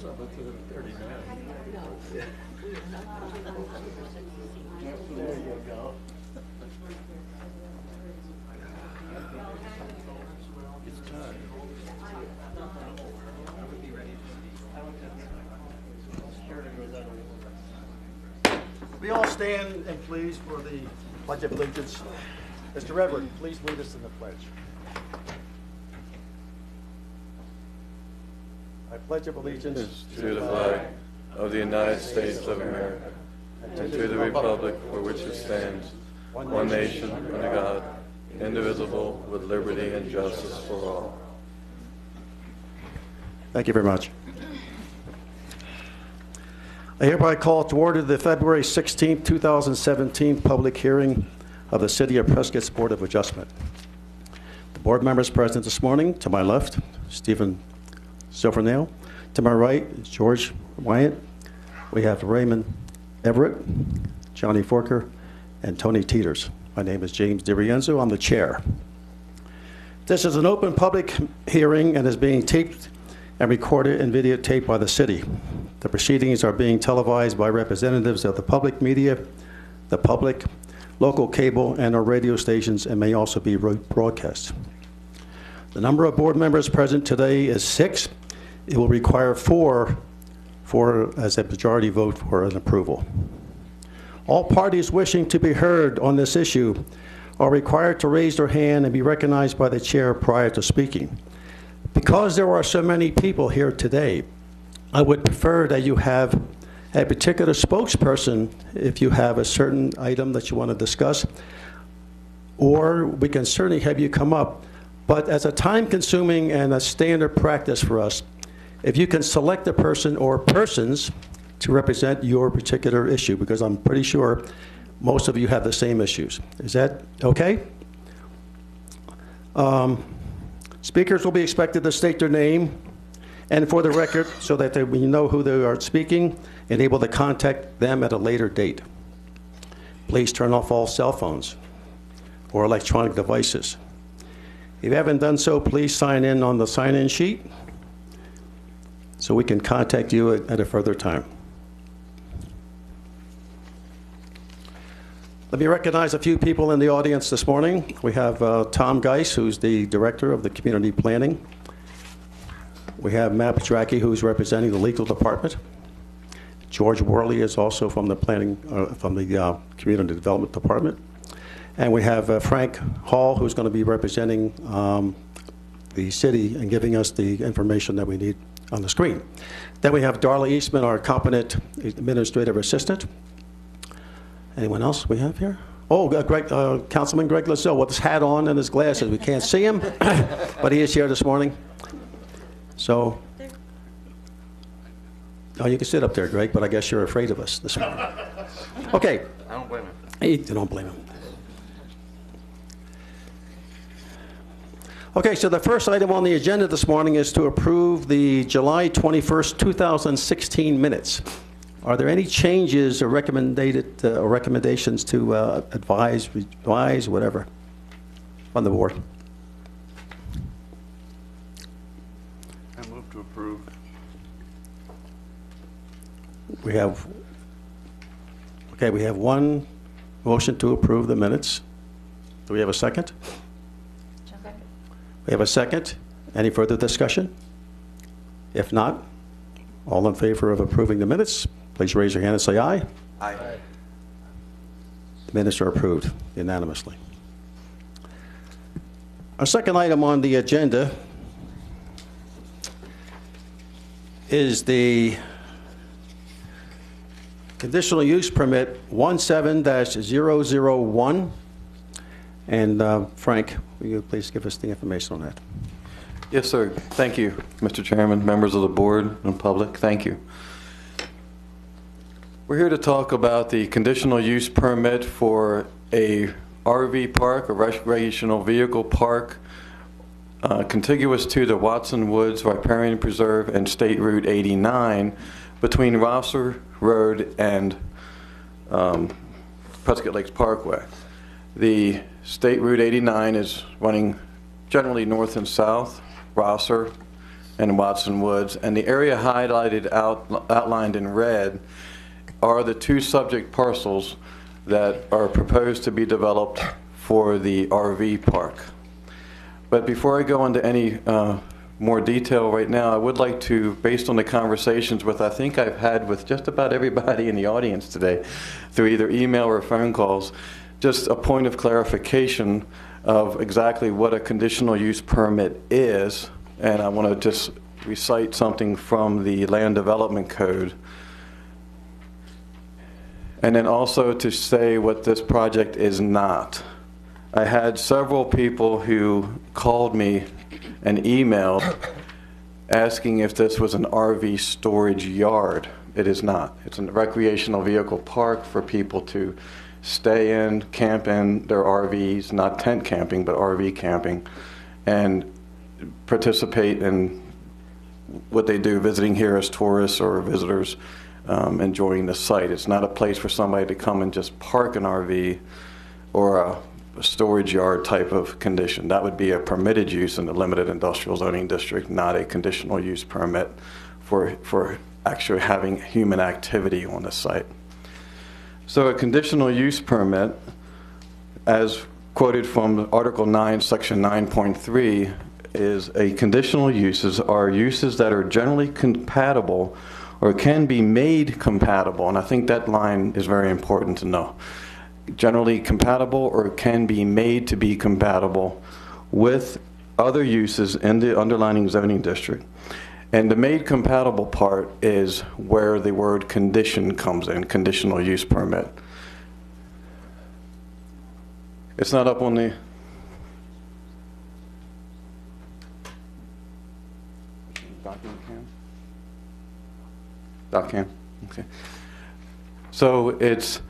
goes up to 39. There you go. It's time. We all stand and please for the Pledge of Allegiance. Mr. Reverend, please lead us in the pledge. I pledge of allegiance to the flag of the United States of America and to the republic for which it stands, one nation, under God, indivisible, with liberty and justice for all. Thank you very much. I hereby call to order the February 16, 2017 public hearing of the City of Prescott's Board of Adjustment. The board members present this morning, to my left, Stephen Silvernail. To my right is George Wyatt. We have Raymond Everett, Johnny Forker, and Tony Teeters. My name is James DiRienzo. I'm the chair. This is an open public hearing and is being taped and recorded and videotaped by the city. The proceedings are being televised by representatives of the public media, the public, local cable, and our radio stations, and may also be broadcast. The number of board members present today is 6. It will require 4 as a majority vote for an approval. All parties wishing to be heard on this issue are required to raise their hand and be recognized by the chair prior to speaking. Because there are so many people here today, I would prefer that you have a particular spokesperson if you have a certain item that you want to discuss, or we can certainly have you come up. But as a time-consuming and a standard practice for us, if you can select a person or persons to represent your particular issue, because I'm pretty sure most of you have the same issues. Is that okay? Speakers will be expected to state their name and for the record so that we know who they are speaking and able to contact them at a later date. Please turn off all cell phones or electronic devices. If you haven't done so, please sign in on the sign-in sheet so we can contact you at a further time. Let me recognize a few people in the audience this morning. We have Tom Geis, who's the Director of the Community Planning. We have Matt Petracki, who's representing the Legal Department. George Worley is also from the Community Development Department. And we have Frank Hall, who's going to be representing the city and giving us the information that we need on the screen. Then we have Darla Eastman, our competent administrative assistant. Anyone else we have here? Oh, Councilman Greg Lazell with his hat on and his glasses. We can't see him, but he is here this morning. So, oh, you can sit up there, Greg, but I guess you're afraid of us this morning. Okay. I don't blame him. You don't blame him. Okay, so the first item on the agenda this morning is to approve the July 21st, 2016 minutes. Are there any changes or recommendations to advise, revise, whatever, on the board? I move to approve. We have one motion to approve the minutes. Do we have a second? Second. We have a second. Any further discussion? If not, all in favor of approving the minutes, please raise your hand and say aye. Aye. The minutes are approved unanimously. Our second item on the agenda is the conditional use permit 17-001. And Frank, will you please give us the information on that? Yes, sir. Thank you, Mr. Chairman, members of the board and public. Thank you. We're here to talk about the conditional use permit for a RV park, a recreational vehicle park, contiguous to the Watson Woods Riparian Preserve and State Route 89 between Rosser Road and Prescott Lakes Parkway. The State Route 89 is running generally north and south. Rosser and Watson Woods. And the area highlighted outlined in red are the two subject parcels that are proposed to be developed for the RV park. But before I go into any more detail right now, I would like to, based on the conversations I think I've had with just about everybody in the audience today, through either email or phone calls, just a point of clarification of exactly what a conditional use permit is. And I want to just recite something from the Land Development Code. And then also to say what this project is not. I had several people who called me and emailed asking if this was an RV storage yard. It is not. It's a recreational vehicle park for people to stay in, camp in their RVs, not tent camping, but RV camping, and participate in what they do, visiting here as tourists or visitors, enjoying the site. It's not a place for somebody to come and just park an RV or a storage yard type of condition. That would be a permitted use in the limited industrial zoning district, not a conditional use permit for actually having human activity on the site. So a conditional use permit, as quoted from Article 9, Section 9.3, is a conditional uses are uses that are generally compatible or can be made compatible, and I think that line is very important to know. Generally compatible or can be made to be compatible with other uses in the underlying zoning district. And the made compatible part is where the word condition comes in, conditional use permit. It's not up on the... Doc-cam? Okay. So it's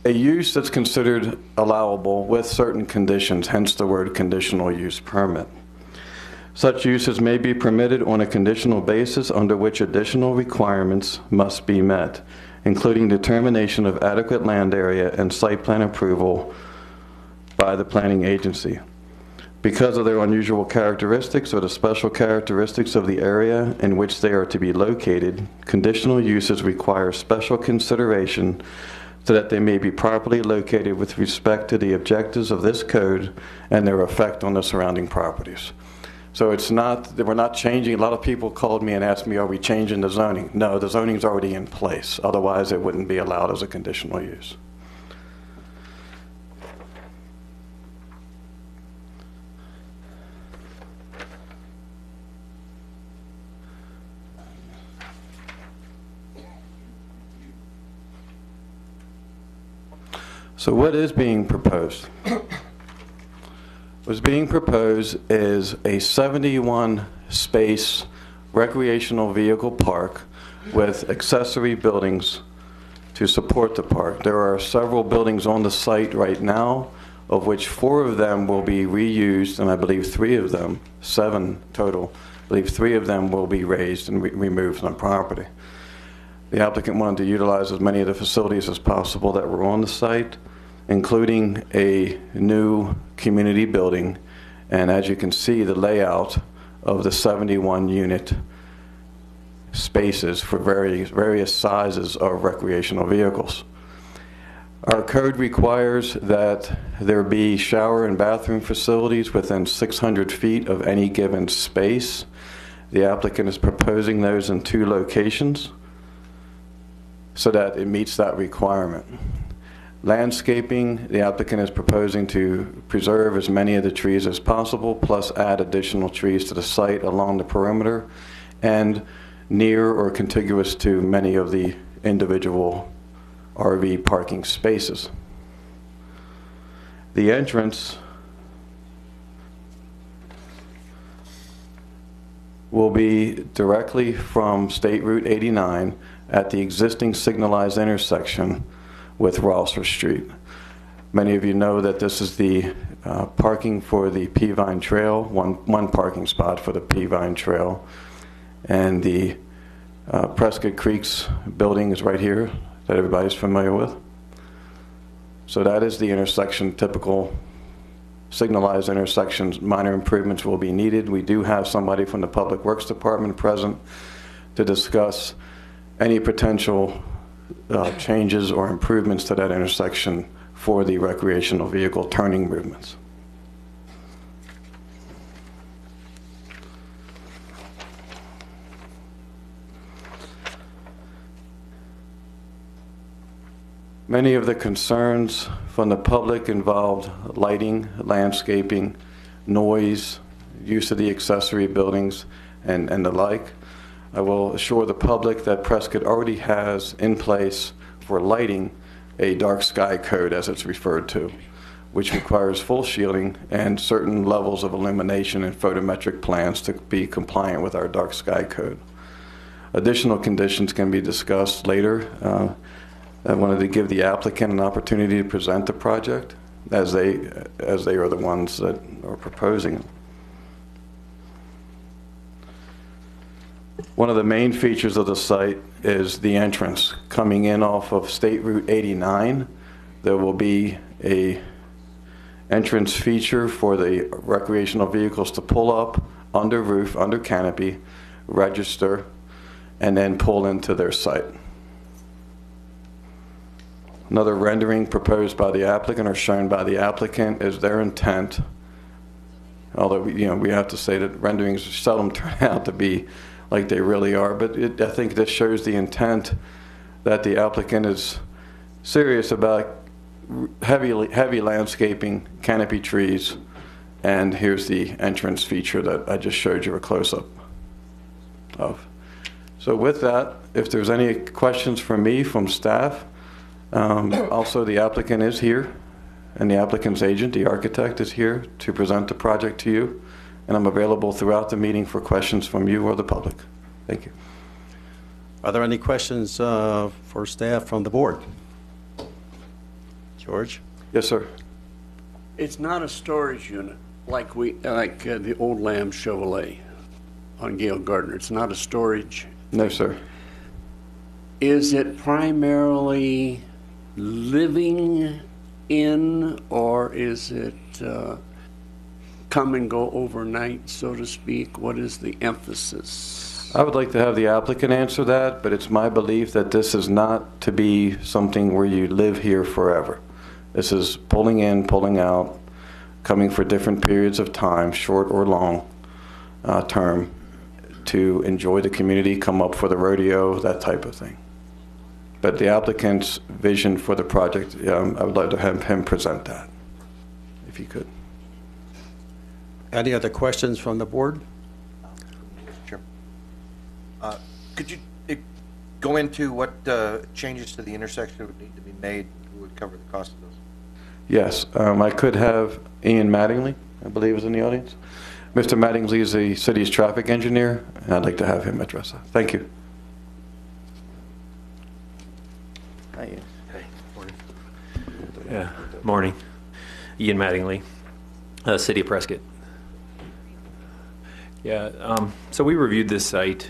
a use that's considered allowable with certain conditions, hence the word conditional use permit. Such uses may be permitted on a conditional basis under which additional requirements must be met, including determination of adequate land area and site plan approval by the planning agency. Because of their unusual characteristics or the special characteristics of the area in which they are to be located, conditional uses require special consideration so that they may be properly located with respect to the objectives of this code and their effect on the surrounding properties. So it's not that we're not changing. A lot of people called me and asked me, are we changing the zoning? No, the zoning's already in place. Otherwise, it wouldn't be allowed as a conditional use. So what is being proposed? What's being proposed is a 71-space recreational vehicle park with accessory buildings to support the park. There are several buildings on the site right now, of which 4 of them will be reused, and I believe 3 of them, 7 total, I believe 3 of them will be raised and removed from the property. The applicant wanted to utilize as many of the facilities as possible that were on the site, including a new community building, and as you can see, the layout of the 71-unit spaces for various sizes of recreational vehicles. Our code requires that there be shower and bathroom facilities within 600 feet of any given space. The applicant is proposing those in 2 locations so that it meets that requirement. Landscaping, the applicant is proposing to preserve as many of the trees as possible, plus add additional trees to the site along the perimeter and near or contiguous to many of the individual RV parking spaces. The entrance will be directly from State Route 89 at the existing signalized intersection with Rosser Street. Many of you know that this is the parking for the Peavine Trail, one parking spot for the Peavine Trail. And the Prescott Creeks building is right here that everybody's familiar with. So that is the intersection, typical signalized intersections, minor improvements will be needed. We do have somebody from the Public Works Department present to discuss any potential changes or improvements to that intersection for the recreational vehicle turning movements. Many of the concerns from the public involved lighting, landscaping, noise, use of the accessory buildings, and the like. I will assure the public that Prescott already has in place for lighting a dark sky code, as it's referred to, which requires full shielding and certain levels of illumination and photometric plans to be compliant with our dark sky code. Additional conditions can be discussed later. I wanted to give the applicant an opportunity to present the project as they are the ones that are proposing it. One of the main features of the site is the entrance. Coming in off of State Route 89, there will be a entrance feature for the recreational vehicles to pull up under roof, under canopy, register, and then pull into their site. Another rendering proposed by the applicant or shown by the applicant is their intent, although we have to say that renderings seldom turn out to be like they really are, but I think this shows the intent that the applicant is serious about heavy landscaping, canopy trees, and here's the entrance feature that I just showed you a close-up of. So with that, if there's any questions from me, from staff, also the applicant is here, and the applicant's agent, the architect, is here to present the project to you, and I'm available throughout the meeting for questions from you or the public. Thank you. Are there any questions for staff from the board? George? Yes, sir. It's not a storage unit like the old Lamb Chevrolet on Gale Gardner. It's not a storage. No, sir. Is it primarily living in, or is it come and go overnight, so to speak? What is the emphasis? I would like to have the applicant answer that, but it's my belief that this is not to be something where you live here forever. This is pulling in, pulling out, coming for different periods of time, short or long term, to enjoy the community, come up for the rodeo, that type of thing. But the applicant's vision for the project, I would like to have him present that, if he could. Any other questions from the board? Sure. Could you go into what changes to the intersection would need to be made, who would cover the cost of those? Yes, I could have Ian Mattingly, I believe, is in the audience. Mr. Mattingly is the city's traffic engineer, and I'd like to have him address that. Thank you. Hi, Ian. Hey. Morning. Ian Mattingly, City of Prescott. Yeah, so we reviewed this site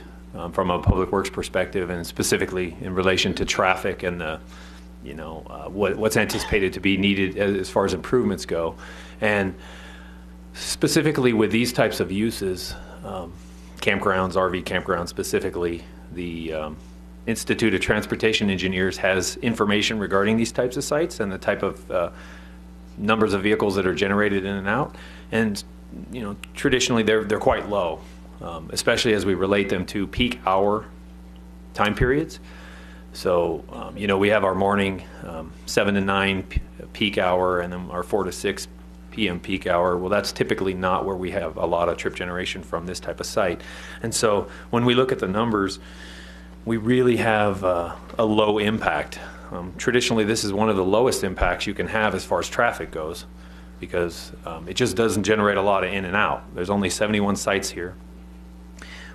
from a public works perspective, and specifically in relation to traffic and the, what's anticipated to be needed as far as improvements go. And specifically with these types of uses, campgrounds, RV campgrounds specifically, the Institute of Transportation Engineers has information regarding these types of sites and the type of numbers of vehicles that are generated in and out. And traditionally they're quite low, especially as we relate them to peak hour time periods. So, we have our morning 7 to 9 peak hour, and then our 4 to 6 p.m. peak hour. Well, that's typically not where we have a lot of trip generation from this type of site. And so when we look at the numbers, we really have a low impact. Traditionally, this is one of the lowest impacts you can have as far as traffic goes, because it just doesn't generate a lot of in and out. There's only 71 sites here.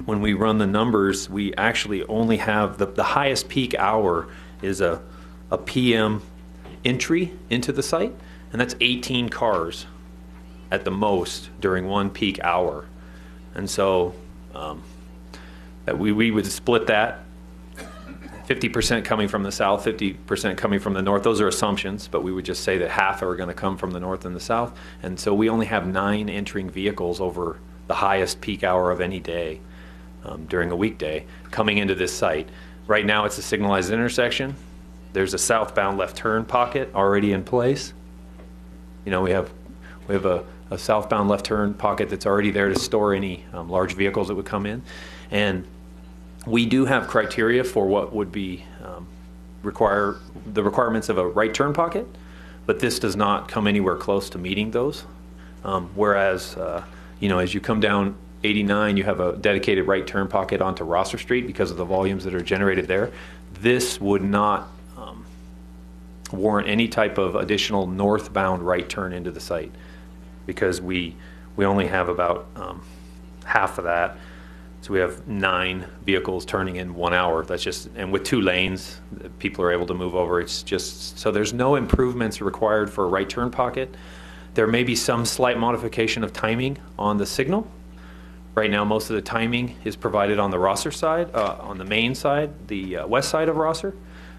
When we run the numbers, we actually only have the highest peak hour is a PM entry into the site, and that's 18 cars at the most during one peak hour. And so that we would split that 50% coming from the south, 50% coming from the north. Those are assumptions, but we would just say that half are going to come from the north and the south. And so we only have 9 entering vehicles over the highest peak hour of any day during a weekday coming into this site. Right now it's a signalized intersection. There's a southbound left turn pocket already in place. You know, we have a southbound left turn pocket that's already there to store any large vehicles that would come in. And we do have criteria for what would be the requirements of a right turn pocket, but this does not come anywhere close to meeting those. Whereas, you know, as you come down 89, you have a dedicated right turn pocket onto Rosser Street because of the volumes that are generated there. This would not warrant any type of additional northbound right turn into the site because we only have about half of that. So we have 9 vehicles turning in 1 hour. That's just, and with 2 lanes, people are able to move over. It's just, so there's no improvements required for a right turn pocket. There may be some slight modification of timing on the signal. Right now, most of the timing is provided on the Rosser side, on the main side, the west side of Rosser.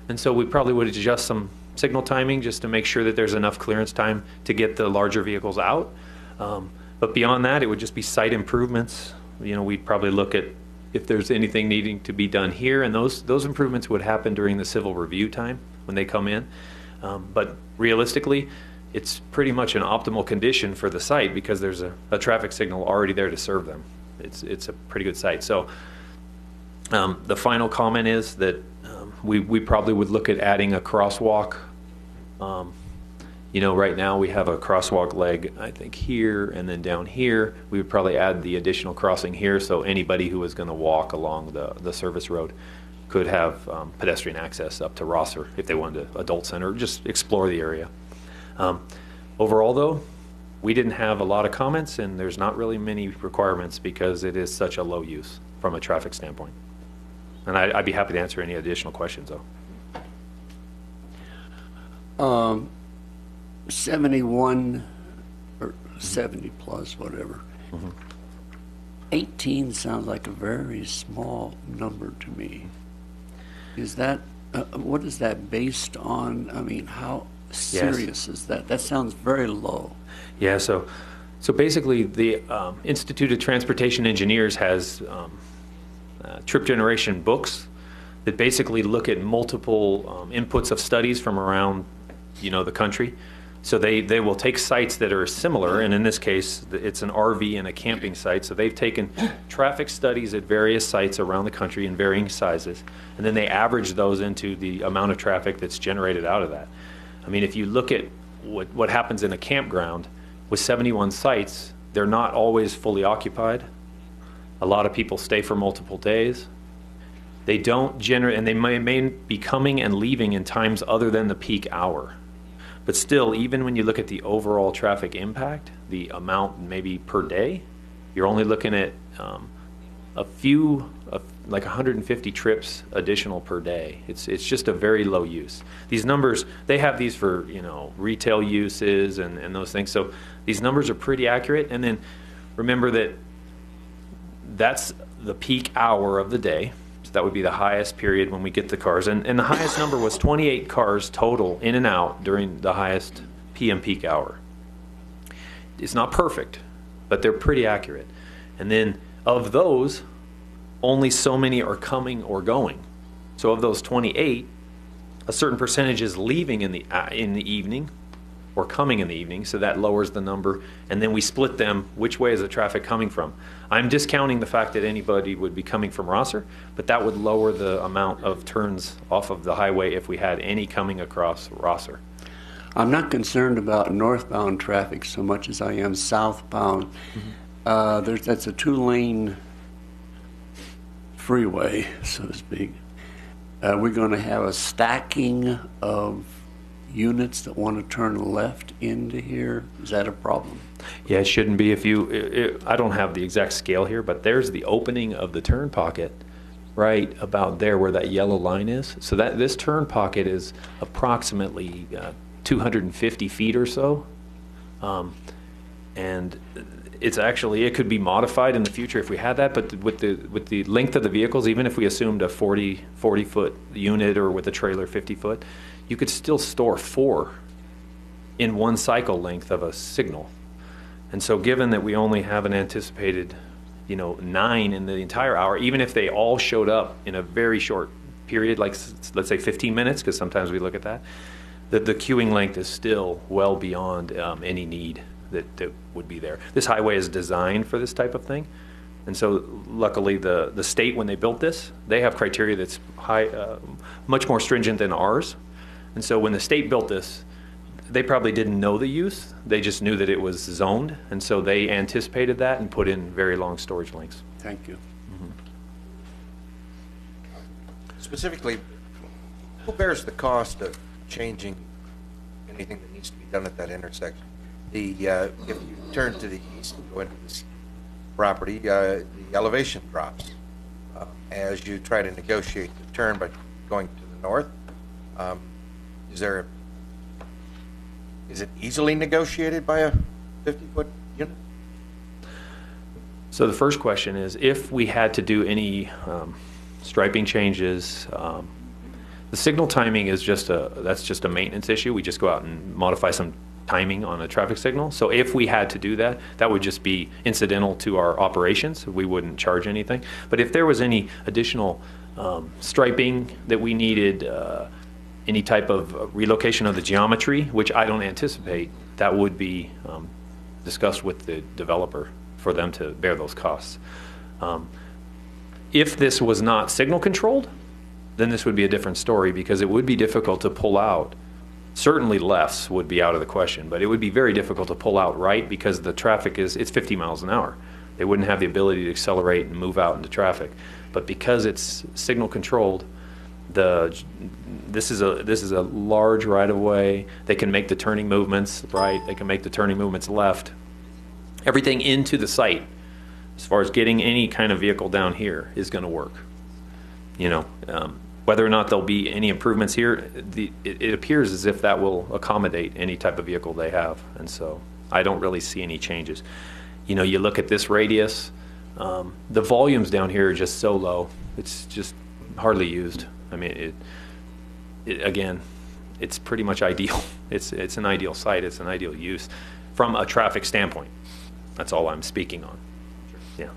And so we probably would adjust some signal timing just to make sure that there's enough clearance time to get the larger vehicles out. But beyond that, it would just be site improvements. You know, we'd probably look at if there's anything needing to be done here, and those improvements would happen during the civil review time when they come in. But realistically, it's pretty much an optimal condition for the site because there's a traffic signal already there to serve them. It's a pretty good site. So the final comment is that we probably would look at adding a crosswalk. You know, right now we have a crosswalk leg, I think, here and then down here. We would probably add the additional crossing here so anybody who was going to walk along the service road could have pedestrian access up to Rosser if they wanted to adult center, just explore the area. Overall, though, we didn't have a lot of comments, and there's not really many requirements because it is such a low use from a traffic standpoint. And I'd be happy to answer any additional questions, though. 71 or 70 plus, whatever. 18 sounds like a very small number to me. Is that, what is that based on? I mean, how serious is that? That sounds very low. Yeah, so basically the Institute of Transportation Engineers has trip generation books that basically look at multiple inputs of studies from around, you know, the country. So they will take sites that are similar, and in this case, it's an RV and a camping site. So they've taken traffic studies at various sites around the country in varying sizes, and then they average those into the amount of traffic that's generated out of that. I mean, if you look at what happens in a campground, with 71 sites, they're not always fully occupied. A lot of people stay for multiple days. They don't generate, and they may be coming and leaving in times other than the peak hour. But still, even when you look at the overall traffic impact, the amount maybe per day, you're only looking at a few, like 150 trips additional per day. It's just a very low use. These numbers, they have these for, you know, retail uses and those things. So these numbers are pretty accurate. And then remember that that's the peak hour of the day. So that would be the highest period when we get the cars. And the highest number was 28 cars total in and out during the highest PM peak hour. It's not perfect, but they're pretty accurate. And then of those, only so many are coming or going. So of those 28, a certain percentage is leaving in the evening or coming in the evening, so that lowers the number. And then we split them, which way is the traffic coming from? I'm discounting the fact that anybody would be coming from Rosser, but that would lower the amount of turns off of the highway if we had any coming across Rosser. I'm not concerned about northbound traffic so much as I am southbound. That's a 2-lane freeway, so to speak. We're going to have a stacking of units that want to turn left into here. Is that a problem? Yeah, it shouldn't be. I don't have the exact scale here, but there's the opening of the turn pocket right about there where that yellow line is. So that this turn pocket is approximately 250 feet or so. And it's actually, it could be modified in the future if we had that, but with the length of the vehicles, even if we assumed a 40-foot unit or with a trailer 50-foot, you could still store 4 in one cycle length of a signal. And so given that we only have an anticipated, 9 in the entire hour, even if they all showed up in a very short period, like let's say 15 minutes, because sometimes we look at that, the queuing length is still well beyond any need that would be there. This highway is designed for this type of thing. And so luckily the state, when they built this, they have criteria that's much more stringent than ours. And so when the state built this, they probably didn't know the use. They just knew that it was zoned. And so they anticipated that and put in very long storage lengths. Thank you. Specifically, who bears the cost of changing anything that needs to be done at that intersection? If you turn to the east and go into this property, the elevation drops as you try to negotiate the turn by going to the north. Is it easily negotiated by a 50-foot unit? So the first question is, if we had to do any striping changes, the signal timing is just a maintenance issue. We just go out and modify some timing on a traffic signal. So if we had to do that, that would just be incidental to our operations. We wouldn't charge anything. But if there was any additional striping that we needed, any type of relocation of the geometry, which I don't anticipate, that would be discussed with the developer for them to bear those costs. If this was not signal controlled, then this would be a different story, because it would be difficult to pull out. Certainly lefts would be out of the question, but it would be very difficult to pull out right, because the traffic it's 50 miles an hour. They wouldn't have the ability to accelerate and move out into traffic. But because it's signal controlled, this is a large right of way. They can make the turning movements right. They can make the turning movements left. Everything into the site, as far as getting any kind of vehicle down here, is going to work. Whether or not there'll be any improvements here, it appears as if that will accommodate any type of vehicle they have. And so I don't really see any changes. You look at this radius, the volumes down here are just so low. It's just hardly used. I mean, again, it's pretty much ideal. It's an ideal site. It's an ideal use from a traffic standpoint. That's all I'm speaking on. Yeah.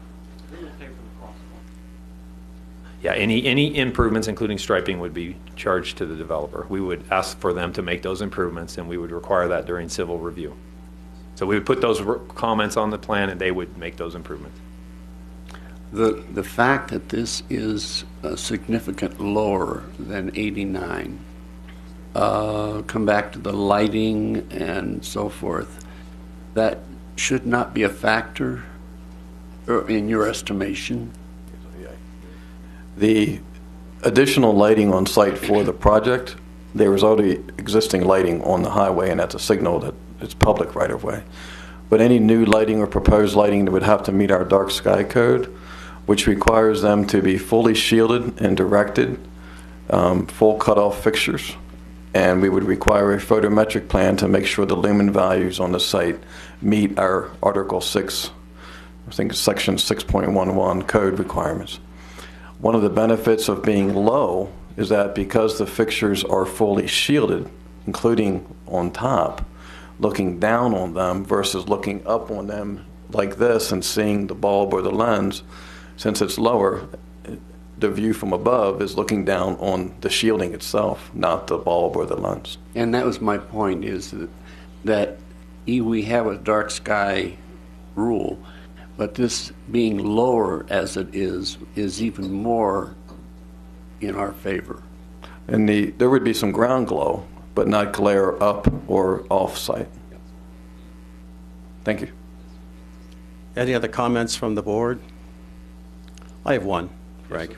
Yeah, any improvements, including striping, would be charged to the developer. We would ask for them to make those improvements, and we would require that during civil review. So we would put those comments on the plan, and they would make those improvements. The fact that this is significant lower than 89, come back to the lighting and so forth, that should not be a factor in your estimation? The additional lighting on site for the project, there was already existing lighting on the highway, and that's a signal that it's public right of way. But any new lighting or proposed lighting that would have to meet our dark sky code, which requires them to be fully shielded and directed, full cutoff fixtures, and we would require a photometric plan to make sure the lumen values on the site meet our Article 6, I think it's Section 6.11 code requirements. One of the benefits of being low is that because the fixtures are fully shielded, including on top, looking down on them versus looking up on them like this and seeing the bulb or the lens, since it's lower, the view from above is looking down on the shielding itself, not the bulb or the lens. And that was my point, is that we have a dark sky rule, but this being lower as it is even more in our favor. And there would be some ground glow, but not glare up or off site. Thank you. Any other comments from the board? I have one, Frank.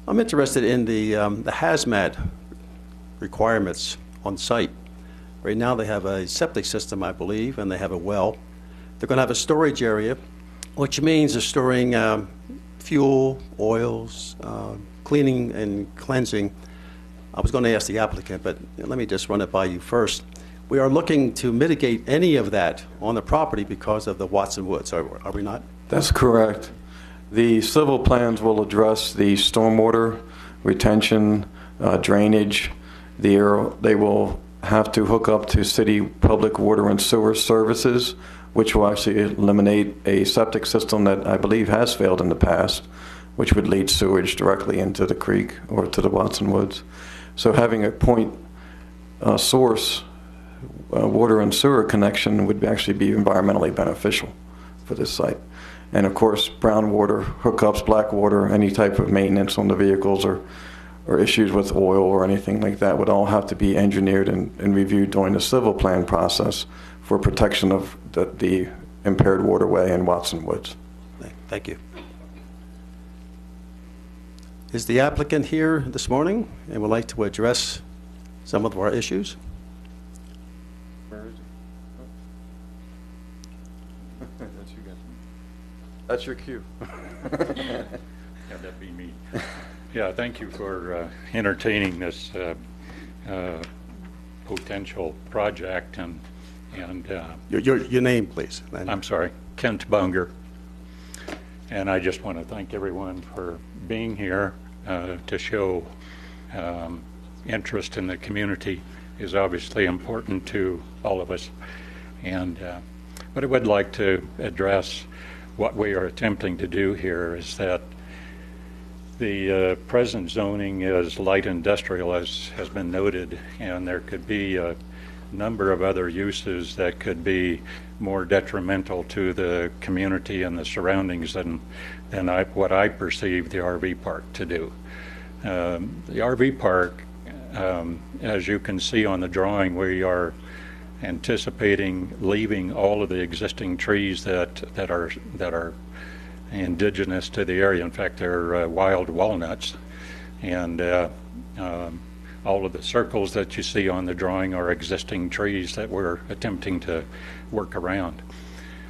I'm interested in the hazmat requirements on site. Right now they have a septic system, I believe, and they have a well. They're going to have a storage area, which means they're storing fuel, oils, cleaning and cleansing. I was going to ask the applicant, but let me just run it by you first. we are looking to mitigate any of that on the property because of the Watson Woods, are we not? That's correct. The civil plans will address the stormwater, retention, drainage. They will have to hook up to city public water and sewer services, which will actually eliminate a septic system that I believe has failed in the past, which would lead sewage directly into the creek or to the Watson Woods. So having a point source water and sewer connection would actually be environmentally beneficial for this site. And of course, brown water hookups, black water, any type of maintenance on the vehicles or issues with oil or anything like that would all have to be engineered and reviewed during the civil plan process for protection of the impaired waterway in Watson Woods. Thank you. Is the applicant here this morning and would like to address some of our issues? Where is he? That's you guys. That's your cue. Yeah, that'd be me. Yeah, thank you for entertaining this potential project and Your name, please. I'm sorry, Kent Bunger. And I just want to thank everyone for being here to show interest in the community is obviously important to all of us. And but I would like to address what we are attempting to do here is that the present zoning is light industrial, as has been noted, and there could be a number of other uses that could be more detrimental to the community and the surroundings than what I perceive the RV park to do. The RV park, as you can see on the drawing, we are anticipating leaving all of the existing trees that are indigenous to the area. In fact, they're wild walnuts, and all of the circles that you see on the drawing are existing trees that we're attempting to work around.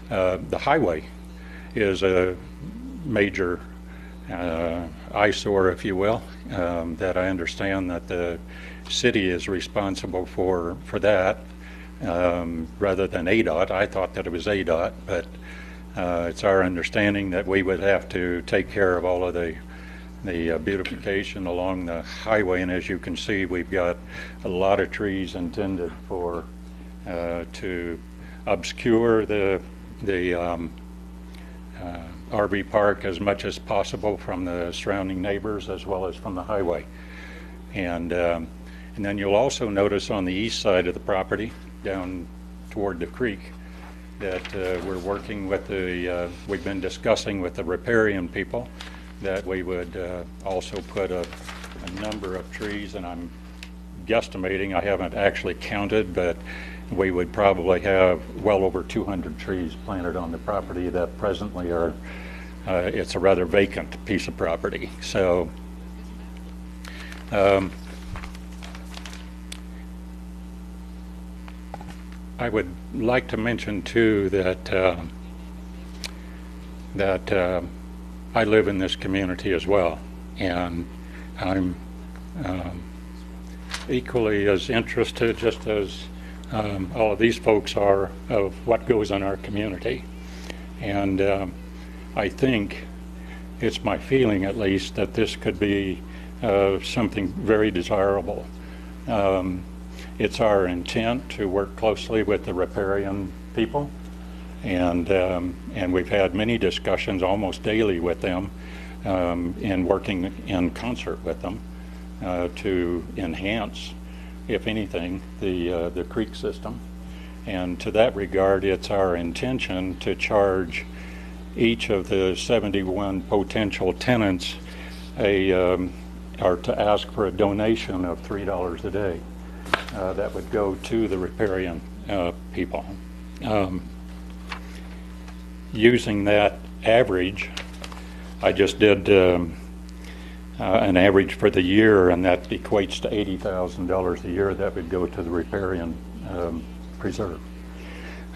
The highway is a major eyesore, if you will, that I understand that the city is responsible for that rather than ADOT. I thought that it was ADOT, but it's our understanding that we would have to take care of all of the beautification along the highway, and as you can see, we've got a lot of trees intended for to obscure the RV park as much as possible from the surrounding neighbors as well as from the highway. And then you'll also notice on the east side of the property, down toward the creek, that we're working with we've been discussing with the riparian people that we would also put a number of trees, and I'm guesstimating, I haven't actually counted, but we would probably have well over 200 trees planted on the property that presently are, it's a rather vacant piece of property. So I would like to mention too that I live in this community as well, and I'm equally as interested, just as all of these folks are, of what goes on in our community. And I think, it's my feeling at least, that this could be something very desirable. It's our intent to work closely with the riparian people, and we've had many discussions almost daily with them, in working in concert with them to enhance, if anything, the creek system. And to that regard, it's our intention to charge each of the 71 potential tenants or to ask for a donation of $3 a day that would go to the riparian people. Using that average, I just did an average for the year, and that equates to $80,000 a year that would go to the riparian preserve.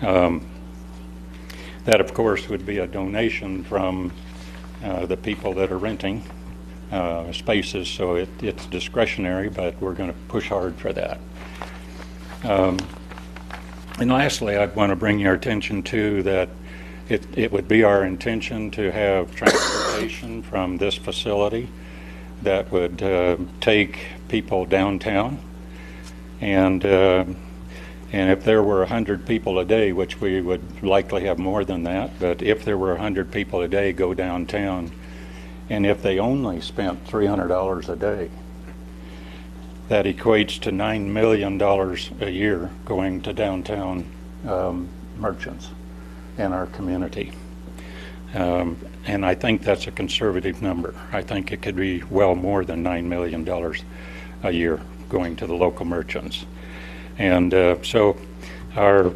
That, of course, would be a donation from the people that are renting spaces, so it's discretionary, but we're going to push hard for that. And lastly, I'd want to bring your attention to that it would be our intention to have transportation from this facility that would take people downtown. And if there were 100 people a day, which we would likely have more than that, but if there were 100 people a day go downtown, and if they only spent $300 a day, that equates to $9 million a year going to downtown merchants in our community. And I think that's a conservative number. I think it could be well more than $9 million a year going to the local merchants. And so our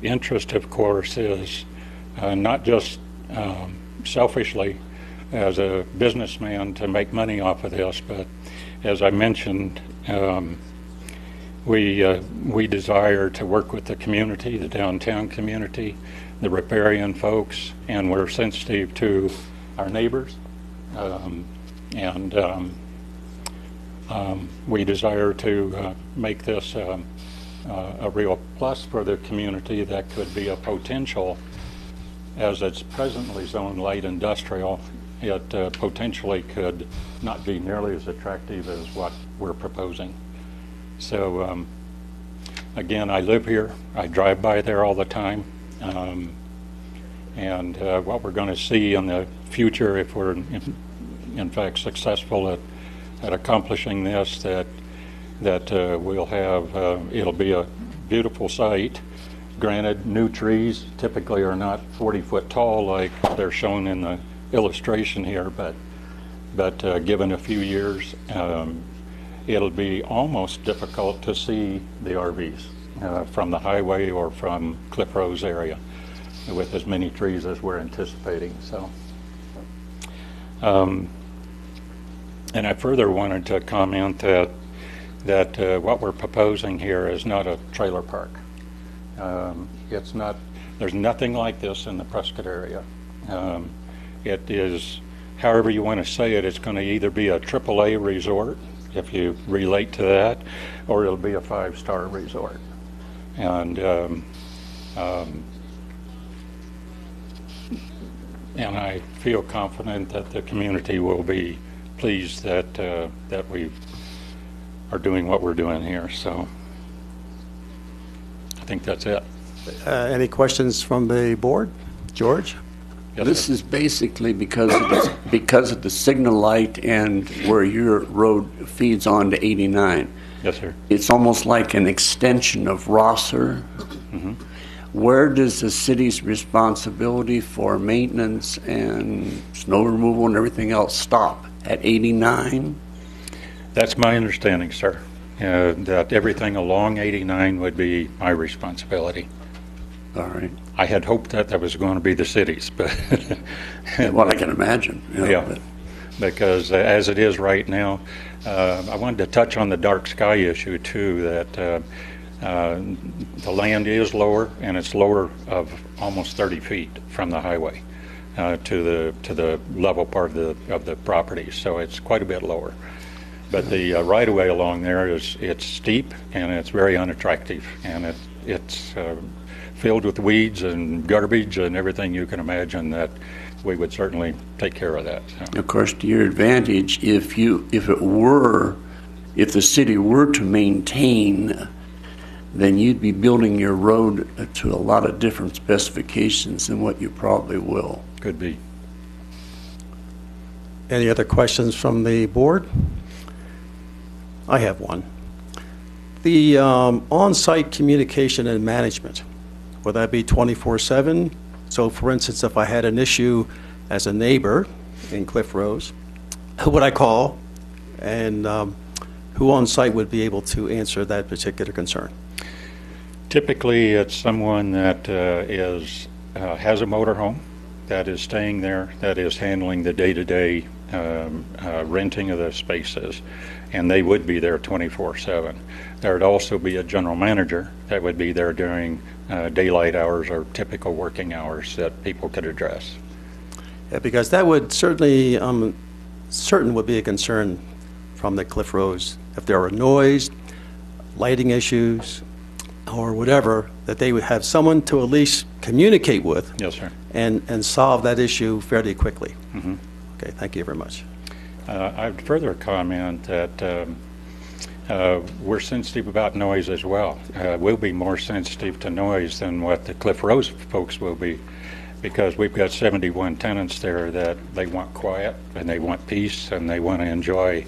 interest, of course, is not just selfishly as a businessman to make money off of this, but as I mentioned, we desire to work with the community, the downtown community, the riparian folks, and we're sensitive to our neighbors, and we desire to make this a real plus for the community that could be a potential, as it's presently zoned light industrial. It potentially could not be nearly as attractive as what we're proposing. So again, I live here. I drive by there all the time. And what we're going to see in the future, if we're in fact successful at accomplishing this, that we'll have, it'll be a beautiful site. Granted, new trees typically are not 40-foot tall like they're shown in the illustration here, but given a few years, it'll be almost difficult to see the RVs from the highway or from Cliff Rose area with as many trees as we're anticipating. So, and I further wanted to comment that what we're proposing here is not a trailer park. It's not. There's nothing like this in the Prescott area. It is, however you want to say it, it's going to either be a AAA resort, if you relate to that, or it'll be a 5-star resort. And I feel confident that the community will be pleased that we are doing what we're doing here. So I think that's it. Any questions from the board? George? Yes, This sir. is basically because of the signal light and where your road feeds on to 89. Yes, sir. It's almost like an extension of Rosser. Mm-hmm. Where does the city's responsibility for maintenance and snow removal and everything else stop? At 89? That's my understanding, sir. That everything along 89 would be my responsibility. All right. I had hoped that was going to be the city's, but Well, I can imagine. You know, yeah, but- because as it is right now, I wanted to touch on the dark sky issue too. That the land is lower, and it's lower of almost 30 feet from the highway to the level part of the property. So it's quite a bit lower. But the right-of-way along there it's steep and it's very unattractive, and it's filled with weeds and garbage and everything you can imagine. That we would certainly take care of that. So. Of course, to your advantage, if the city were to maintain, then you'd be building your road to a lot of different specifications than what you probably will. Could be. Any other questions from the board? I have one. The on-site communication and management, will that be 24/7? So for instance, if I had an issue as a neighbor in Cliff Rose, who would I call, and who on site would be able to answer that particular concern? Typically, it's someone that has a motorhome, that is staying there, that is handling the day-to-day renting of the spaces, and they would be there 24/7. There would also be a general manager that would be there during daylight hours or typical working hours that people could address. Yeah, because that would certainly, certain would be a concern from the Cliff Rose. If there were noise, lighting issues, or whatever, that they would have someone to at least communicate with Yes, sir. and solve that issue fairly quickly. Mhm. Okay, thank you very much. I'd further comment that we're sensitive about noise as well. We'll be more sensitive to noise than what the Cliff Rose folks will be, because we've got 71 tenants there that they want quiet and they want peace and they want to enjoy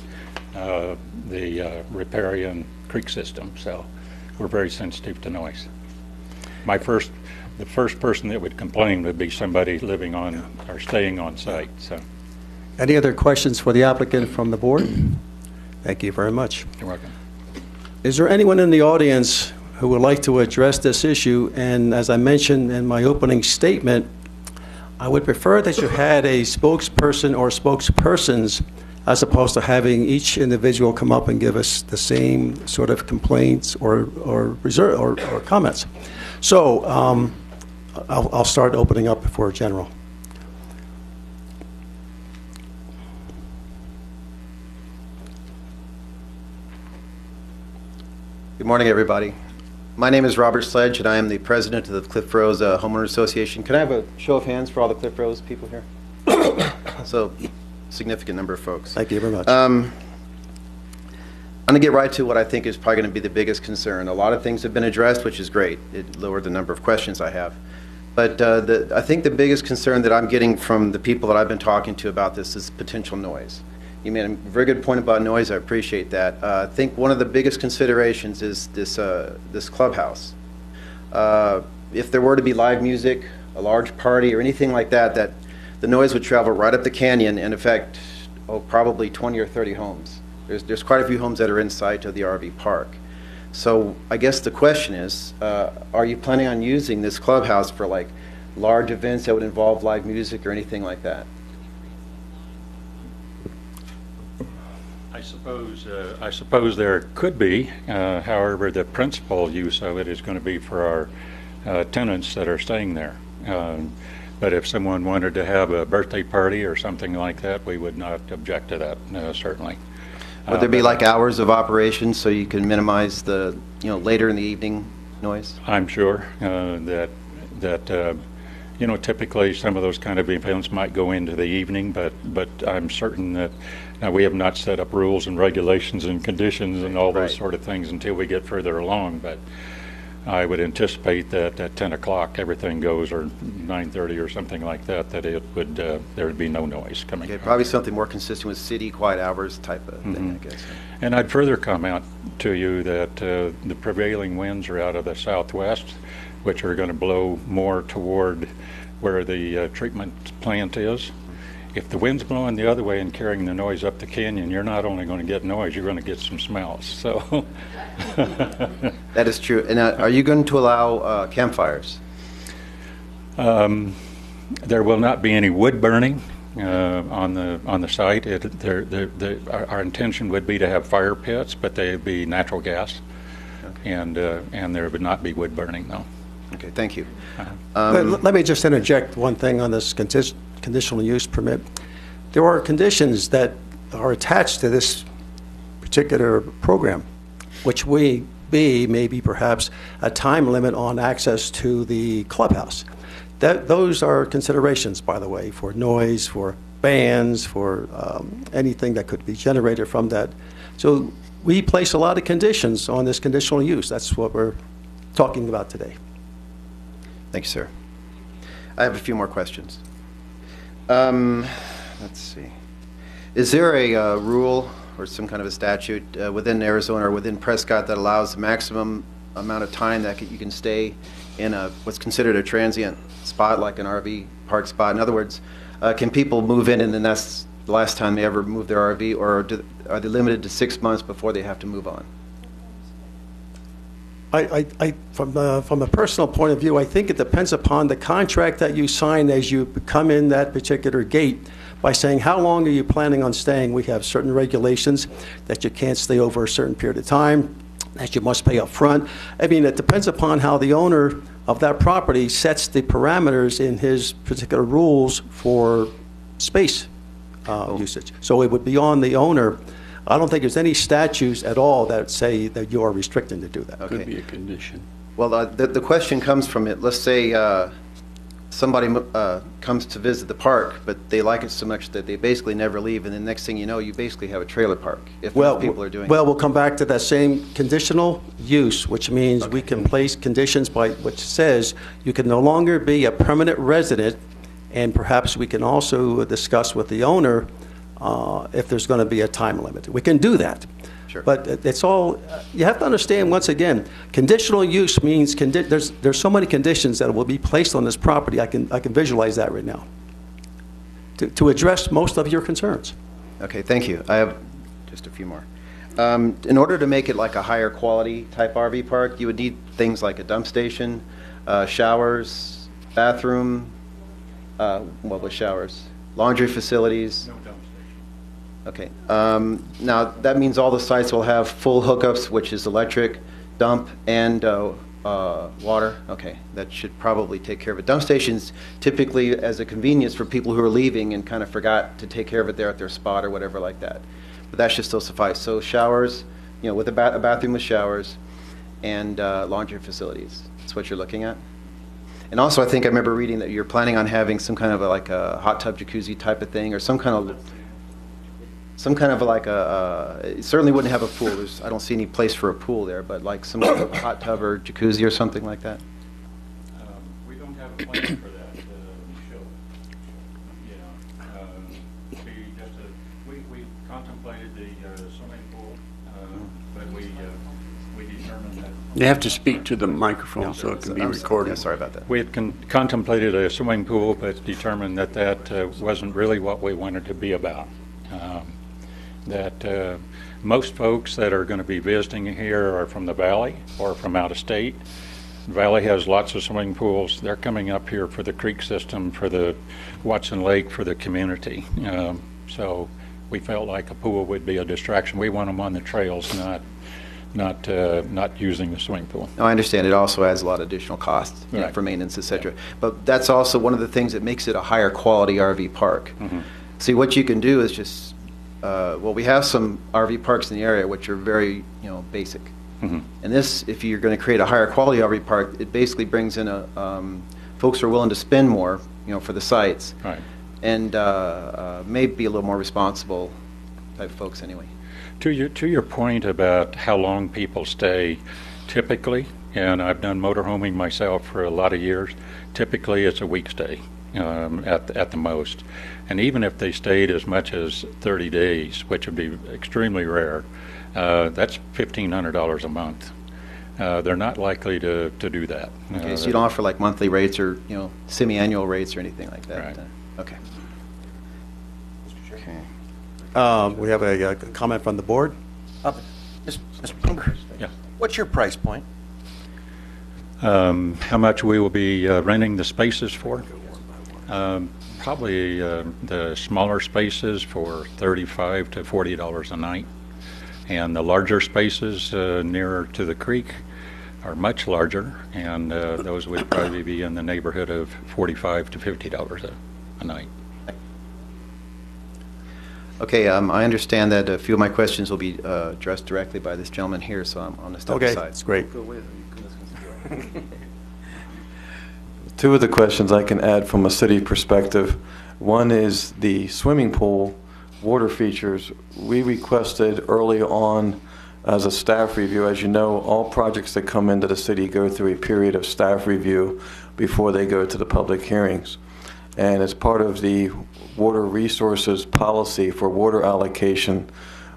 the riparian creek system. So we're very sensitive to noise. The first person that would complain would be somebody living on or staying on site. So Any other questions for the applicant from the board? Thank you very much. you're welcome. Is there anyone in the audience who would like to address this issue? And as I mentioned in my opening statement, I would prefer that you had a spokesperson or spokespersons as opposed to having each individual come up and give us the same sort of complaints or comments. So I'll start opening up for general. Good morning, everybody. My name is Robert Sledge, and I am the president of the Cliff Rose Homeowners Association. Can I have a show of hands for all the Cliff Rose people here? So, significant number of folks. Thank you very much. I'm going to get right to what I think is probably going to be the biggest concern. A lot of things have been addressed, which is great. It lowered the number of questions I have. But I think the biggest concern that I'm getting from the people that I've been talking to about this is potential noise. You made a very good point about noise. I appreciate that. I think one of the biggest considerations is this clubhouse. If there were to be live music, a large party, or anything like that, that the noise would travel right up the canyon and affect probably 20 or 30 homes. There's quite a few homes that are in sight of the RV park. So I guess the question is, are you planning on using this clubhouse for like large events that would involve live music or anything like that? I suppose there could be. However, the principal use of it is going to be for our tenants that are staying there. But if someone wanted to have a birthday party or something like that, we would not object to that, certainly. Would there be like hours of operation so you can minimize the, later in the evening noise? I'm sure that typically some of those kind of events might go into the evening, but I'm certain that we have not set up rules and regulations and conditions and all those Right. sort of things until we get further along. But I would anticipate that at 10 o'clock everything goes, or 9:30 or something like that, that it would there would be no noise coming Okay, from. probably something more consistent with city quiet hours type of thing, I guess. And I'd further comment to you that the prevailing winds are out of the southwest, which are going to blow more toward where the treatment plant is. If the wind's blowing the other way and carrying the noise up the canyon, you're not only going to get noise, you're going to get some smells. So That is true. And are you going to allow campfires? there will not be any wood burning on the site. Our intention would be to have fire pits, but they'd be natural gas, and there would not be wood burning, though. Okay, thank you. Let me just interject one thing on this conditional use permit. There are conditions that are attached to this particular program, which may be perhaps a time limit on access to the clubhouse. Those are considerations, by the way, for noise, for bands, for anything that could be generated from that. So we place a lot of conditions on this conditional use. That's what we're talking about today. Thank you, sir. I have a few more questions. Let's see. Is there a rule or some kind of a statute within Arizona or within Prescott that allows the maximum amount of time that you can stay in what's considered a transient spot, like an RV park spot? In other words, can people move in and then that's the last time they ever move their RV, or are they limited to 6 months before they have to move on? From a personal point of view, I think it depends upon the contract that you sign as you come in that particular gate by saying, how long are you planning on staying? We have certain regulations that you can't stay over a certain period of time, that you must pay up front. I mean, it depends upon how the owner of that property sets the parameters in his particular rules for space usage. So it would be on the owner. I don't think there's any statutes at all that say that you are restricted to do that. Could be a condition. Well, the question comes from it. Let's say somebody comes to visit the park, but they like it so much that they basically never leave, and the next thing you know, you basically have a trailer park, if most people are doing Well, it. we'll come back to that same conditional use, which means we can place conditions which says you can no longer be a permanent resident, and perhaps we can also discuss with the owner if there's going to be a time limit. We can do that. Sure. But it's all, you have to understand, once again, conditional use means there's so many conditions that will be placed on this property. I can visualize that right now to address most of your concerns. Okay, thank you. I have just a few more. In order to make it like a higher quality type RV park, you would need things like a dump station, showers, bathroom, with showers, laundry facilities. No dump station. Okay. Now, that means all the sites will have full hookups, which is electric, dump, and water. Okay, that should probably take care of it. Dump stations typically as a convenience for people who are leaving and kind of forgot to take care of it there at their spot or whatever like that. But that should still suffice. So showers, with a bathroom with showers, and laundry facilities. That's what you're looking at. And also, I think I remember reading that you're planning on having some kind of like a hot tub jacuzzi type of thing, or some kind of like it certainly wouldn't have a pool. I don't see any place for a pool there, but like some kind of hot tub or jacuzzi or something like that. We don't have a plan for that, Michelle. We contemplated the swimming pool, but we determined that. You have to speak to the microphone so it can be recorded. Yeah, sorry about that. We had contemplated a swimming pool, but determined that wasn't really what we wanted to be about. That most folks that are going to be visiting here are from the Valley or from out of state. The Valley has lots of swimming pools. They're coming up here for the creek system, for the Watson Lake, for the community. So we felt like a pool would be a distraction. We want them on the trails, not using the swimming pool. No, I understand. It also adds a lot of additional costs Right. for maintenance, et cetera. But that's also one of the things that makes it a higher quality RV park. Mm-hmm. See, what you can do is just, we have some RV parks in the area which are very, basic. Mm-hmm. And this, if you're going to create a higher quality RV park, it basically brings in folks who are willing to spend more, for the sites. Right. And maybe a little more responsible type folks anyway. To your point about how long people stay, typically, and I've done motorhoming myself for a lot of years, typically it's a week stay at the most. And even if they stayed as much as 30 days, which would be extremely rare, that's $1,500 a month. They're not likely to do that. Okay, so you don't offer like monthly rates or, semi-annual rates or anything like that? Right. Okay. We have a comment from the board. Mr. Plumber, Yeah. what's your price point? How much we will be renting the spaces for? Probably the smaller spaces for $35 to $40 a night, and the larger spaces nearer to the creek are much larger, and those would probably be in the neighborhood of $45 to $50 a night. Okay, I understand that a few of my questions will be addressed directly by this gentleman here, so I'm going to step Okay, aside. that's great. Two of the questions I can add from a city perspective. One is the swimming pool water features. We requested early on as a staff review. As you know, all projects that come into the city go through a period of staff review before they go to the public hearings. And as part of the water resources policy for water allocation,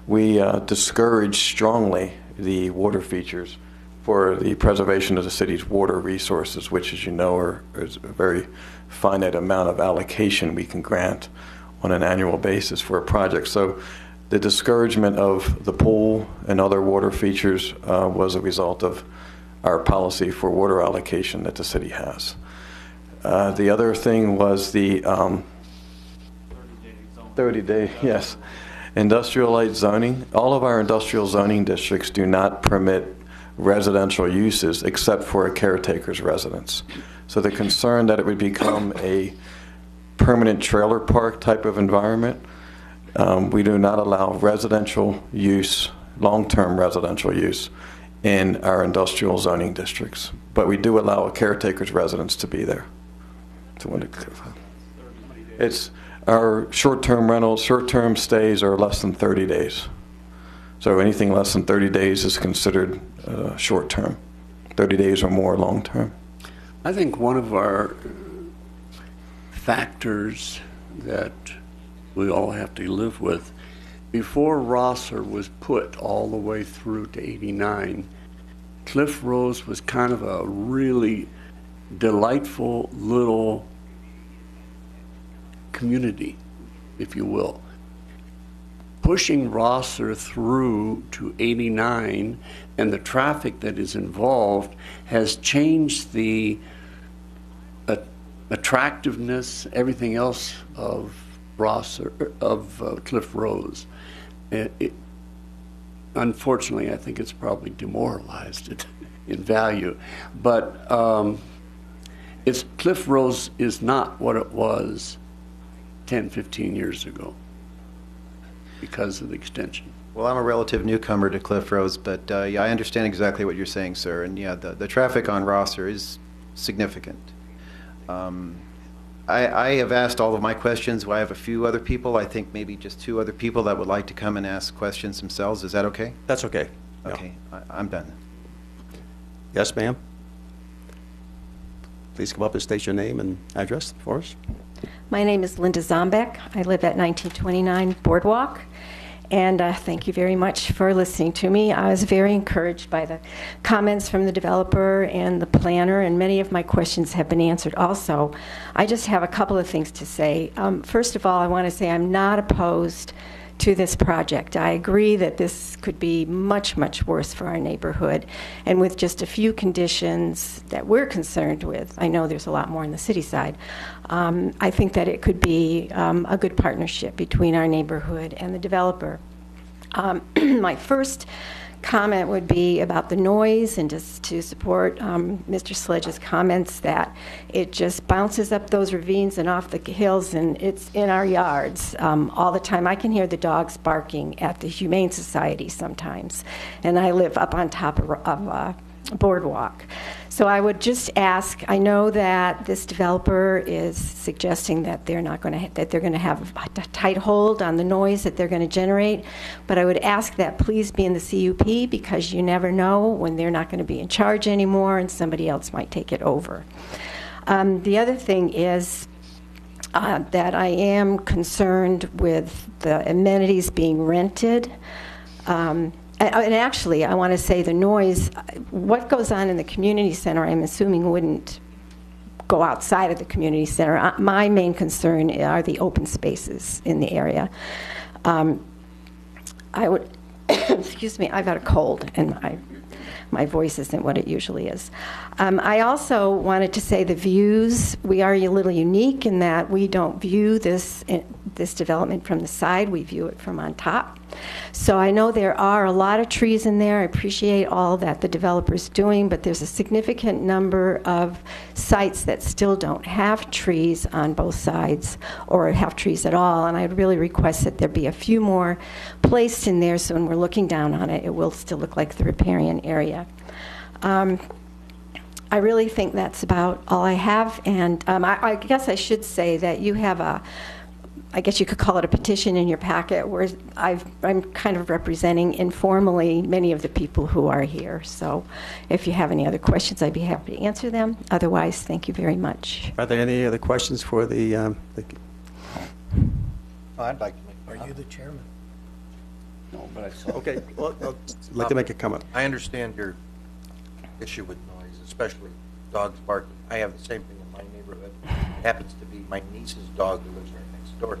we discourage strongly the water features for the preservation of the city's water resources, which, as you know, is a very finite amount of allocation we can grant on an annual basis for a project. So the discouragement of the pool and other water features was a result of our policy for water allocation that the city has. The other thing was the 30-day, yes, industrial light zoning. All of our industrial zoning districts do not permit residential uses except for a caretaker's residence. So the concern that it would become a permanent trailer park type of environment, we do not allow residential use, long-term residential use in our industrial zoning districts. But we do allow a caretaker's residence to be there. So when it's our short-term rentals, short-term stays are less than 30 days. So anything less than 30 days is considered short-term. 30 days or more long-term. I think one of our factors that we all have to live with, before Rosser was put all the way through to 89, Cliff Rose was kind of a really delightful little community, if you will. Pushing Rosser through to 89 and the traffic that is involved has changed the attractiveness, everything else of Rosser, of Cliff Rose. Unfortunately, I think it's probably demoralized it in value. But Cliff Rose is not what it was 10, 15 years ago because of the extension. Well, I'm a relative newcomer to Cliff Rose, but yeah, I understand exactly what you're saying, sir. And yeah, the traffic on Rosser is significant. I have asked all of my questions. I have a few other people, I think maybe just 2 other people that would like to come and ask questions themselves. Is that okay? That's okay. Yeah. Okay, I'm done. Yes, ma'am? Please come up and state your name and address for us. My name is Linda Zombeck. I live at 1929 Boardwalk. And thank you very much for listening to me. I was very encouraged by the comments from the developer and the planner, and many of my questions have been answered also. I just have a couple of things to say. First of all, I want to say I'm not opposed to this project. I agree that this could be much, much worse for our neighborhood. And with just a few conditions that we're concerned with, I know there's a lot more on the city side, I think that it could be a good partnership between our neighborhood and the developer. My first comment would be about the noise, and just to support Mr. Sledge's comments that it just bounces up those ravines and off the hills, and it's in our yards all the time. I can hear the dogs barking at the Humane Society sometimes, and I live up on top of Boardwalk. So I would just ask, I know that this developer is suggesting that they're not going to that they're going to have a tight hold on the noise that they're going to generate, but I would ask that please be in the CUP, because you never know when they're not going to be in charge anymore and somebody else might take it over. The other thing is that I am concerned with the amenities being rented. And actually, I want to say the noise, what goes on in the community center, I'm assuming wouldn't go outside of the community center. My main concern are the open spaces in the area. I would, excuse me, I've got a cold, and my voice isn't what it usually is. I also wanted to say the views, we are a little unique in that we don't view this development from the side, we view it from on top. So I know there are a lot of trees in there. I appreciate all that the developer's doing, but there's a significant number of sites that still don't have trees on both sides or have trees at all, and I'd really request that there be a few more placed in there so when we're looking down on it, it will still look like the riparian area. I really think that's about all I have, and I guess I should say that you have I guess you could call it a petition in your packet where I'm kind of representing informally many of the people who are here. So if you have any other questions, I'd be happy to answer them. Otherwise, thank you very much. Are there any other questions for the I'd like to make. Are you the chairman? No, but I saw. Okay, well, I'd like to make a comment. I understand your issue with noise, especially dogs barking. I have the same thing in my neighborhood. It happens to be my niece's dog who lives right next door.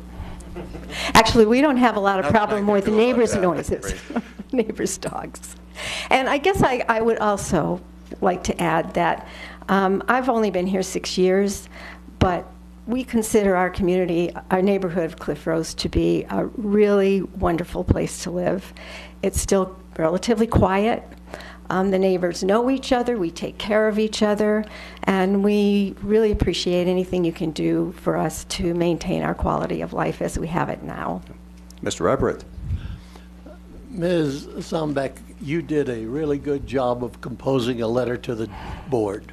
Actually, we don't have a lot of Nothing I problem can with do about neighbors' that. noises, neighbors' dogs. And I guess I would also like to add that I've only been here 6 years, but we consider our community, our neighborhood of Cliff Rose, to be a really wonderful place to live. It's still relatively quiet. The neighbors know each other, we take care of each other, and we really appreciate anything you can do for us to maintain our quality of life as we have it now. Mr. Everett. Ms. Zombeck, you did a really good job of composing a letter to the board.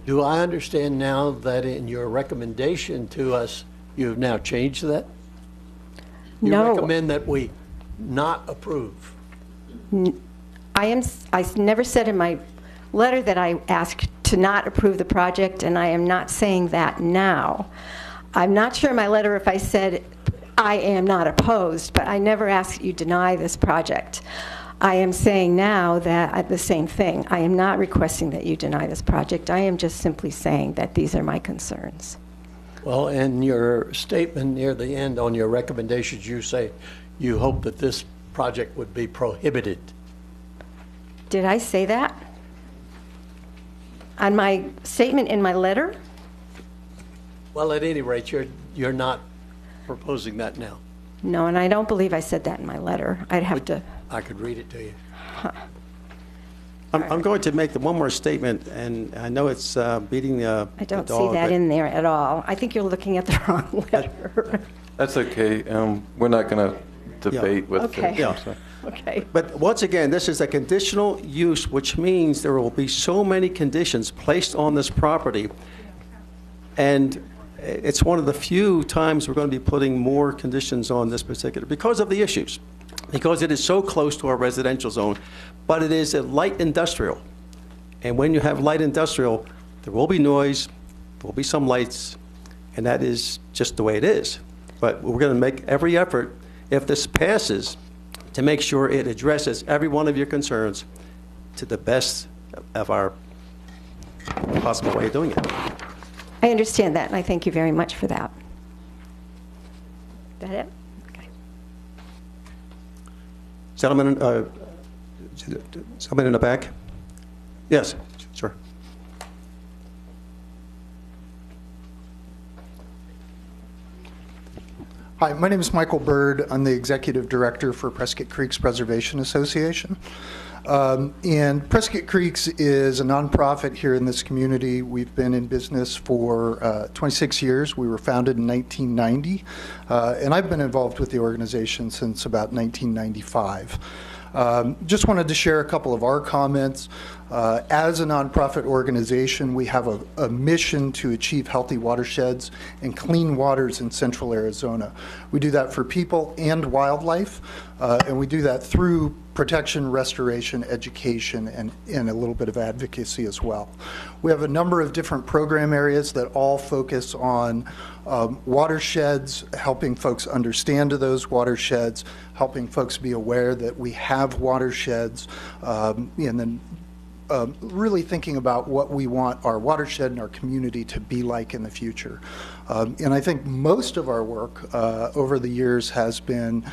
Do I understand now that in your recommendation to us, you have now changed that? You No. recommend that we not approve? I never said in my letter that I asked to not approve the project, and I am not saying that now. I'm not sure in my letter if I said I am not opposed, but I never asked you deny this project. I am saying now that the same thing. I am not requesting that you deny this project. I am just simply saying that these are my concerns. Well, in your statement near the end on your recommendations, you say you hope that this project would be prohibited. Did I say that? On my statement in my letter? Well, at any rate, you're not proposing that now. No, and I don't believe I said that in my letter. I'd have to. I could read it to you. I'm going to make one more statement, and I know it's beating the I don't the dog, see that but in there at all. I think you're looking at the wrong letter. That's okay. We're not going to debate with Okay. it. Yeah. So- Okay. But once again, this is a conditional use, which means there will be so many conditions placed on this property. And it's one of the few times we're going to be putting more conditions on this particular, because of the issues, because it is so close to our residential zone, but it is a light industrial. And when you have light industrial, there will be noise, there will be some lights, and that is just the way it is. But we're going to make every effort, if this passes, to make sure it addresses every one of your concerns to the best of our possible way of doing it. I understand that, and I thank you very much for that. Is that it? Okay. Gentlemen in the back? Yes, sure. Hi, my name is Michael Bird. I'm the Executive Director for Prescott Creeks Preservation Association. And Prescott Creeks is a nonprofit here in this community. We've been in business for 26 years. We were founded in 1990, and I've been involved with the organization since about 1995. Just wanted to share a couple of our comments. As a nonprofit organization, we have a mission to achieve healthy watersheds and clean waters in central Arizona. We do that for people and wildlife, and we do that through protection, restoration, education, and a little bit of advocacy as well. We have a number of different program areas that all focus on watersheds, helping folks understand those watersheds, helping folks be aware that we have watersheds, and then really thinking about what we want our watershed and our community to be like in the future. And I think most of our work over the years has been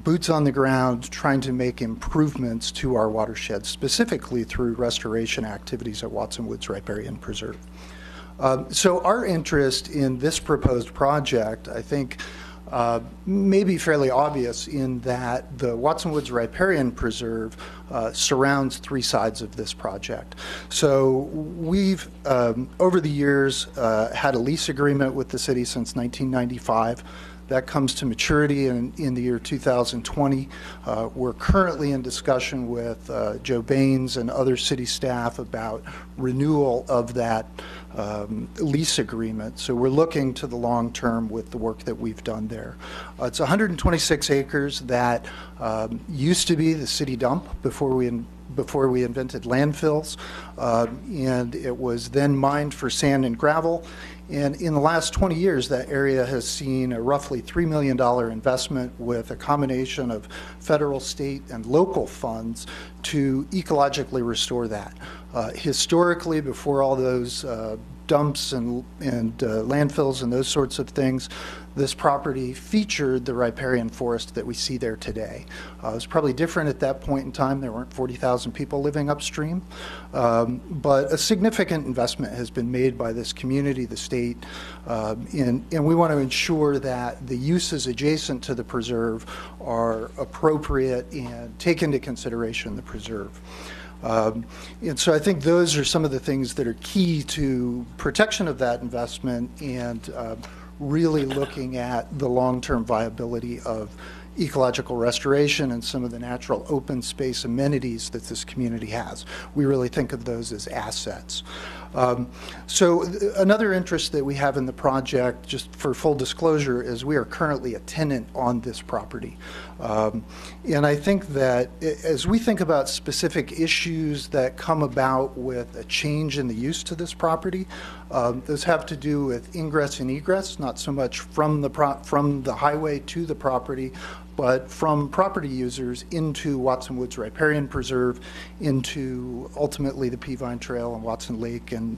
boots on the ground, trying to make improvements to our watersheds, specifically through restoration activities at Watson Woods Riparian Preserve. So our interest in this proposed project, I think, may be fairly obvious in that the Watson Woods Riparian Preserve surrounds three sides of this project. So we've, over the years, had a lease agreement with the city since 1995. That comes to maturity in the year 2020. We're currently in discussion with Joe Baines and other city staff about renewal of that lease agreement. So we're looking to the long term with the work that we've done there. It's 126 acres that used to be the city dump before we invented landfills, and it was then mined for sand and gravel. And in the last 20 years, that area has seen a roughly $3 million investment with a combination of federal, state, and local funds to ecologically restore that. Historically, before all those dumps and landfills and those sorts of things, this property featured the riparian forest that we see there today. It was probably different at that point in time. There weren't 40,000 people living upstream, but a significant investment has been made by this community, the state, and we want to ensure that the uses adjacent to the preserve are appropriate and take into consideration the preserve. And so I think those are some of the things that are key to protection of that investment and really looking at the long-term viability of ecological restoration and some of the natural open space amenities that this community has. We really think of those as assets. Another interest that we have in the project, just for full disclosure, is we are currently a tenant on this property. And I think that as we think about specific issues that come about with a change in the use to this property, those have to do with ingress and egress, not so much from the highway to the property, but from property users into Watson Woods Riparian Preserve, into ultimately the Peavine Trail and Watson Lake and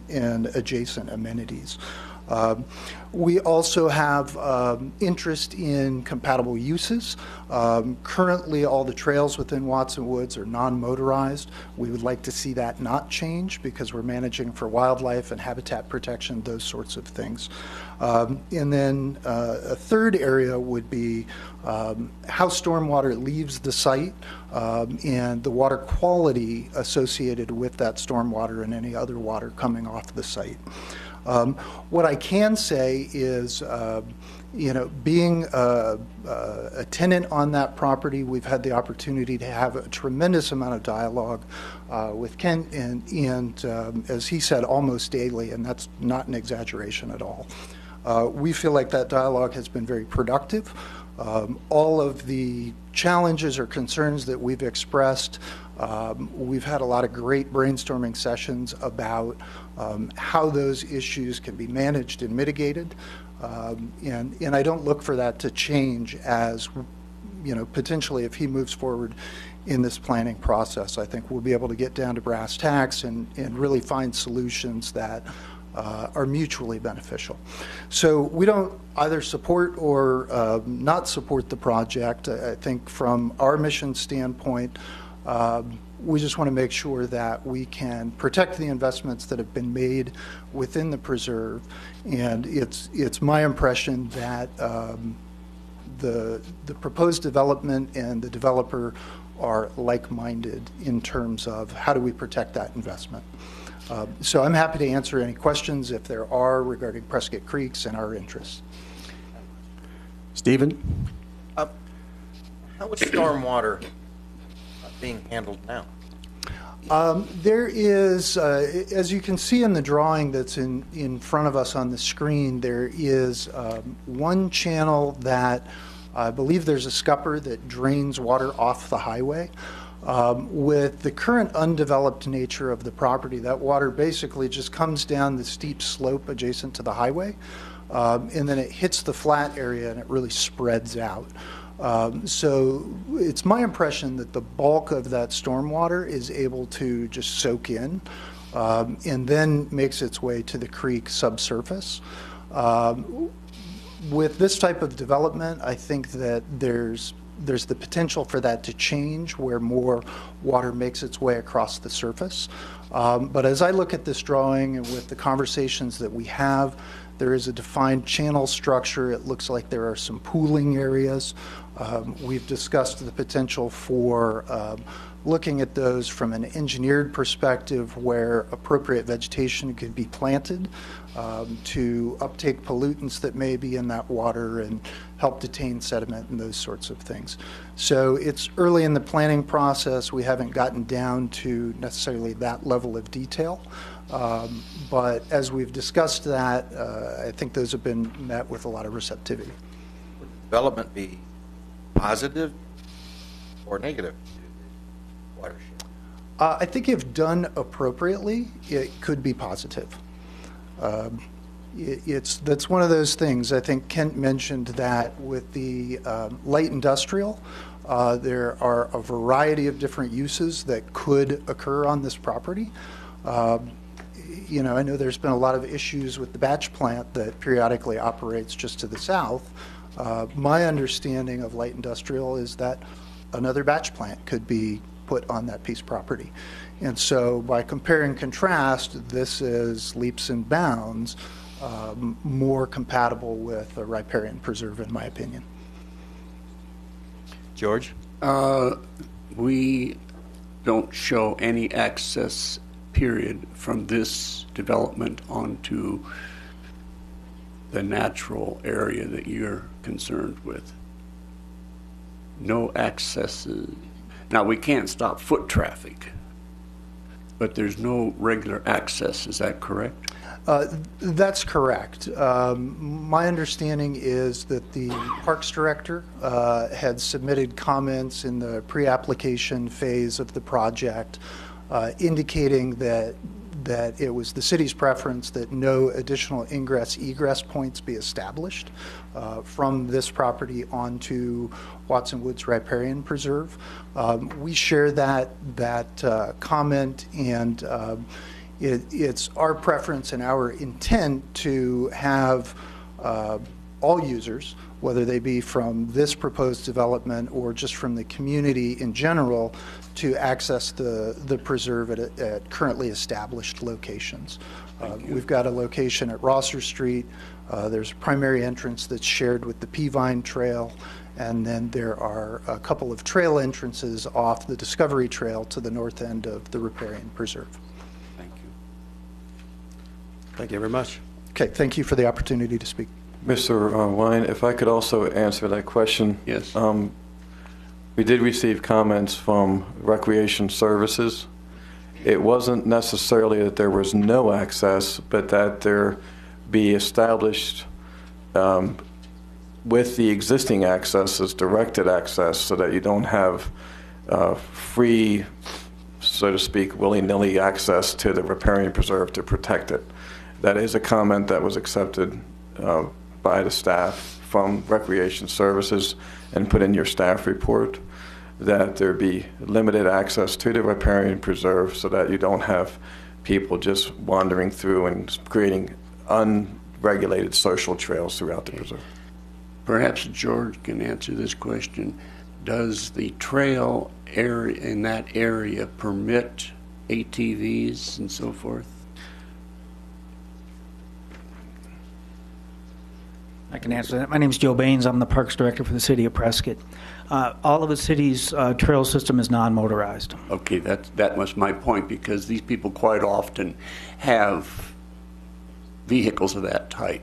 adjacent amenities. We also have interest in compatible uses. Currently, all the trails within Watson Woods are non-motorized. We would like to see that not change because we're managing for wildlife and habitat protection, those sorts of things. And then a third area would be how stormwater leaves the site and the water quality associated with that stormwater and any other water coming off the site. What I can say is, being a tenant on that property, we've had the opportunity to have a tremendous amount of dialogue with Kent, and as he said, almost daily, and that's not an exaggeration at all. We feel like that dialogue has been very productive. All of the challenges or concerns that we've expressed, we've had a lot of great brainstorming sessions about how those issues can be managed and mitigated. And I don't look for that to change as, potentially if he moves forward in this planning process. I think we'll be able to get down to brass tacks and really find solutions that are mutually beneficial. So we don't either support or not support the project. I think from our mission standpoint, we just want to make sure that we can protect the investments that have been made within the preserve. And it's my impression that the proposed development and the developer are like-minded in terms of how do we protect that investment. So I'm happy to answer any questions if there are regarding Prescott Creeks and our interests. Stephen? How is stormwater being handled now? There is, as you can see in the drawing that's in front of us on the screen, there is one channel that I believe there's a scupper that drains water off the highway. With the current undeveloped nature of the property, that water basically just comes down the steep slope adjacent to the highway, and then it hits the flat area and it really spreads out. So it's my impression that the bulk of that stormwater is able to just soak in and then makes its way to the creek subsurface. With this type of development, I think that there's the potential for that to change where more water makes its way across the surface. But as I look at this drawing and with the conversations that we have, there is a defined channel structure. It looks like there are some pooling areas. We've discussed the potential for looking at those from an engineered perspective where appropriate vegetation could be planted to uptake pollutants that may be in that water and help detain sediment and those sorts of things. So it's early in the planning process. We haven't gotten down to necessarily that level of detail. But as we've discussed that, I think those have been met with a lot of receptivity. Would the development be positive or negative to the watershed? I think if done appropriately, it could be positive. That's one of those things. I think Kent mentioned that with the light industrial, there are a variety of different uses that could occur on this property. I know there's been a lot of issues with the batch plant that periodically operates just to the south. My understanding of light industrial is that another batch plant could be put on that piece of property. And so by compare and contrast, this is leaps and bounds more compatible with a riparian preserve, in my opinion. George? We don't show any access period from this development onto the natural area that you're concerned with. no accesses. Now, we can't stop foot traffic, but there's no regular access. Is that correct? That's correct. My understanding is that the Parks Director had submitted comments in the pre-application phase of the project indicating that it was the city's preference that no additional ingress-egress points be established from this property onto Watson Woods Riparian Preserve. We share that comment, and it's our preference and our intent to have all users, whether they be from this proposed development or just from the community in general, to access the preserve at currently established locations. We've got a location at Rosser Street. There's a primary entrance that's shared with the Peavine Trail, and then there are a couple of trail entrances off the Discovery Trail to the north end of the Riparian Preserve. Thank you. Thank you very much. Okay, thank you for the opportunity to speak. Mr. Wine, if I could also answer that question. Yes. We did receive comments from Recreation Services. It wasn't necessarily that there was no access, but that there be established with the existing access as directed access so that you don't have free, so to speak, willy-nilly access to the riparian preserve to protect it. That is a comment that was accepted by the staff from Recreation Services and put in your staff report, that there be limited access to the riparian preserve so that you don't have people just wandering through and creating unregulated social trails throughout the preserve. Perhaps George can answer this question. Does the trail area in that area permit ATVs and so forth? I can answer that. My name is Joe Baines. I'm the Parks Director for the City of Prescott. All of the city's trail system is non-motorized. Okay, that was my point, because these people quite often have vehicles of that type.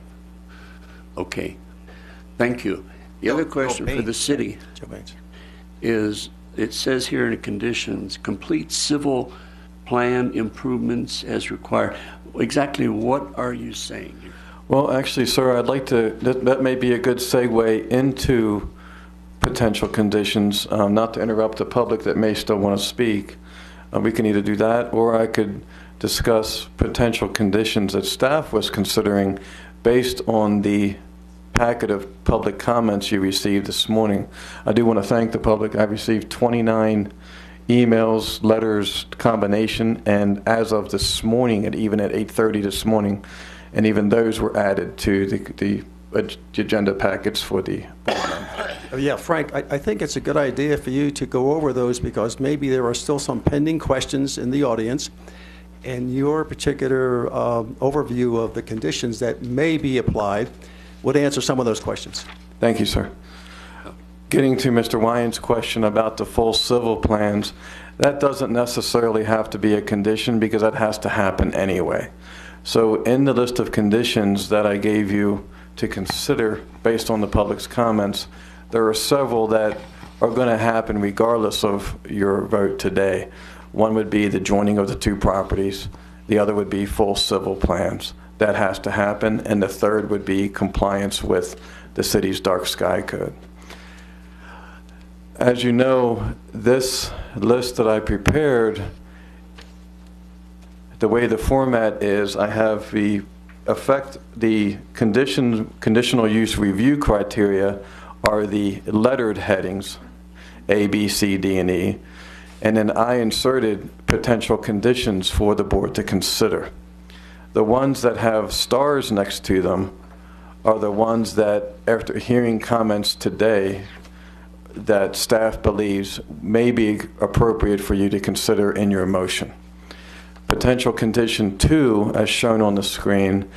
Okay, thank you. The other question for the city is, it says here in the conditions, complete civil plan improvements as required. Exactly what are you saying here? Well, actually, sir, I'd like to, that may be a good segue into potential conditions, not to interrupt the public that may still want to speak. We can either do that, or I could discuss potential conditions that staff was considering based on the packet of public comments you received this morning. I do want to thank the public. I received 29 emails, letters, combination, and as of this morning, and even at 8:30 this morning, and even those were added to the agenda packets for the Yeah, Frank, I think it's a good idea for you to go over those, because maybe there are still some pending questions in the audience, and your particular overview of the conditions that may be applied would answer some of those questions. Thank you, sir. Getting to Mr. Wyand's question about the full civil plans, that doesn't necessarily have to be a condition, because that has to happen anyway. So in the list of conditions that I gave you to consider based on the public's comments, there are several that are going to happen regardless of your vote today. One would be the joining of the two properties. The other would be full civil plans. That has to happen. And the third would be compliance with the city's dark sky code. As you know, this list that I prepared, the way the format is, I have the conditional use review criteria are the lettered headings, A, B, C, D, and E, and then I inserted potential conditions for the board to consider. The ones that have stars next to them are the ones that, after hearing comments today, that staff believes may be appropriate for you to consider in your motion. Potential condition 2, as shown on the screen,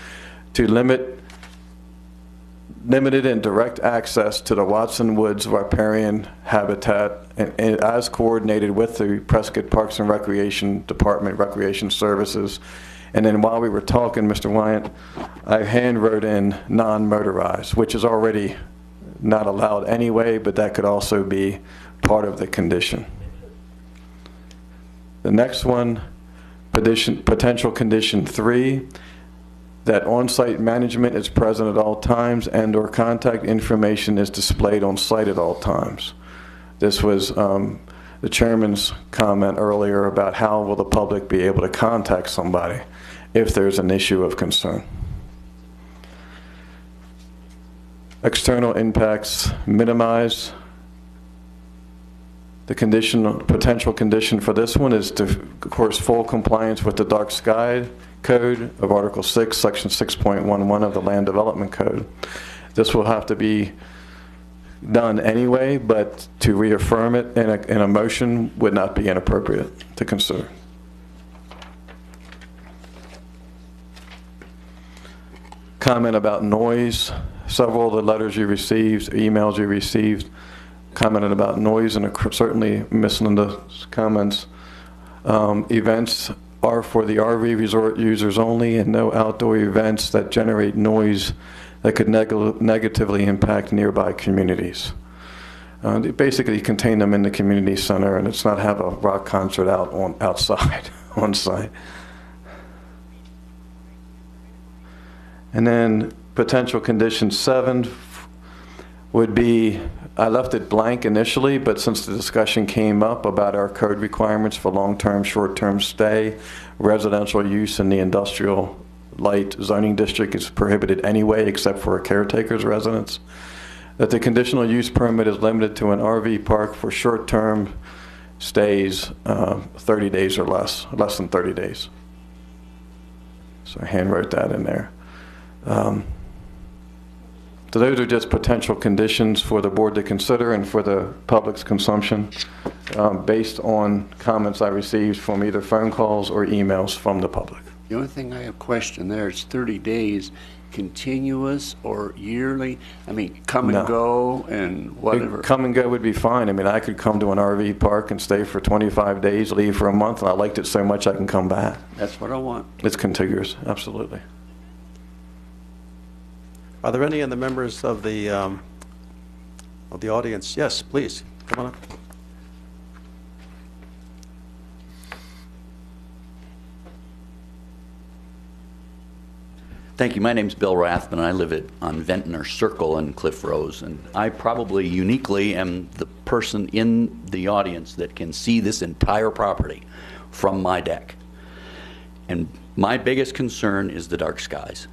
to limited and direct access to the Watson Woods riparian habitat, and as coordinated with the Prescott Parks and Recreation Department, Recreation Services. And then while we were talking, Mr. Wyant, I hand wrote in non-motorized, which is already not allowed anyway, but that could also be part of the condition. The next one, potential condition 3, that on-site management is present at all times and/or contact information is displayed on site at all times. This was the chairman's comment earlier about how will the public be able to contact somebody if there's an issue of concern. External impacts minimized. The potential condition for this one is, of course, full compliance with the dark sky code of Article 6, Section 6.11 of the Land Development Code. This will have to be done anyway, but to reaffirm it in a motion would not be inappropriate to consider. Comment about noise. Several of the letters you received, emails you received, commented about noise, and certainly Ms. Linda's comments. Events are for the RV resort users only, and no outdoor events that generate noise that could negatively impact nearby communities. They basically contain them in the community center, and it's not have a rock concert outside on site. And then potential condition 7 would be, I left it blank initially, but since the discussion came up about our code requirements for long-term, short-term stay, residential use in the industrial light zoning district is prohibited anyway except for a caretaker's residence, that the conditional use permit is limited to an RV park for short-term stays, 30 days or less than 30 days. So I handwrote that in there. So those are just potential conditions for the board to consider and for the public's consumption based on comments I received from either phone calls or emails from the public. The only thing I have question there is 30 days continuous or yearly? I mean, come and go and whatever. Come and go would be fine. I mean, I could come to an RV park and stay for 25 days, leave for a month, and I liked it so much I can come back. That's what I want. It's contiguous, absolutely. Are there any of the members of the audience? Yes, please, come on up. Thank you. My name's Bill Rathman. I live on Ventnor Circle in Cliff Rose, and I probably uniquely am the person in the audience that can see this entire property from my deck. And my biggest concern is the dark skies.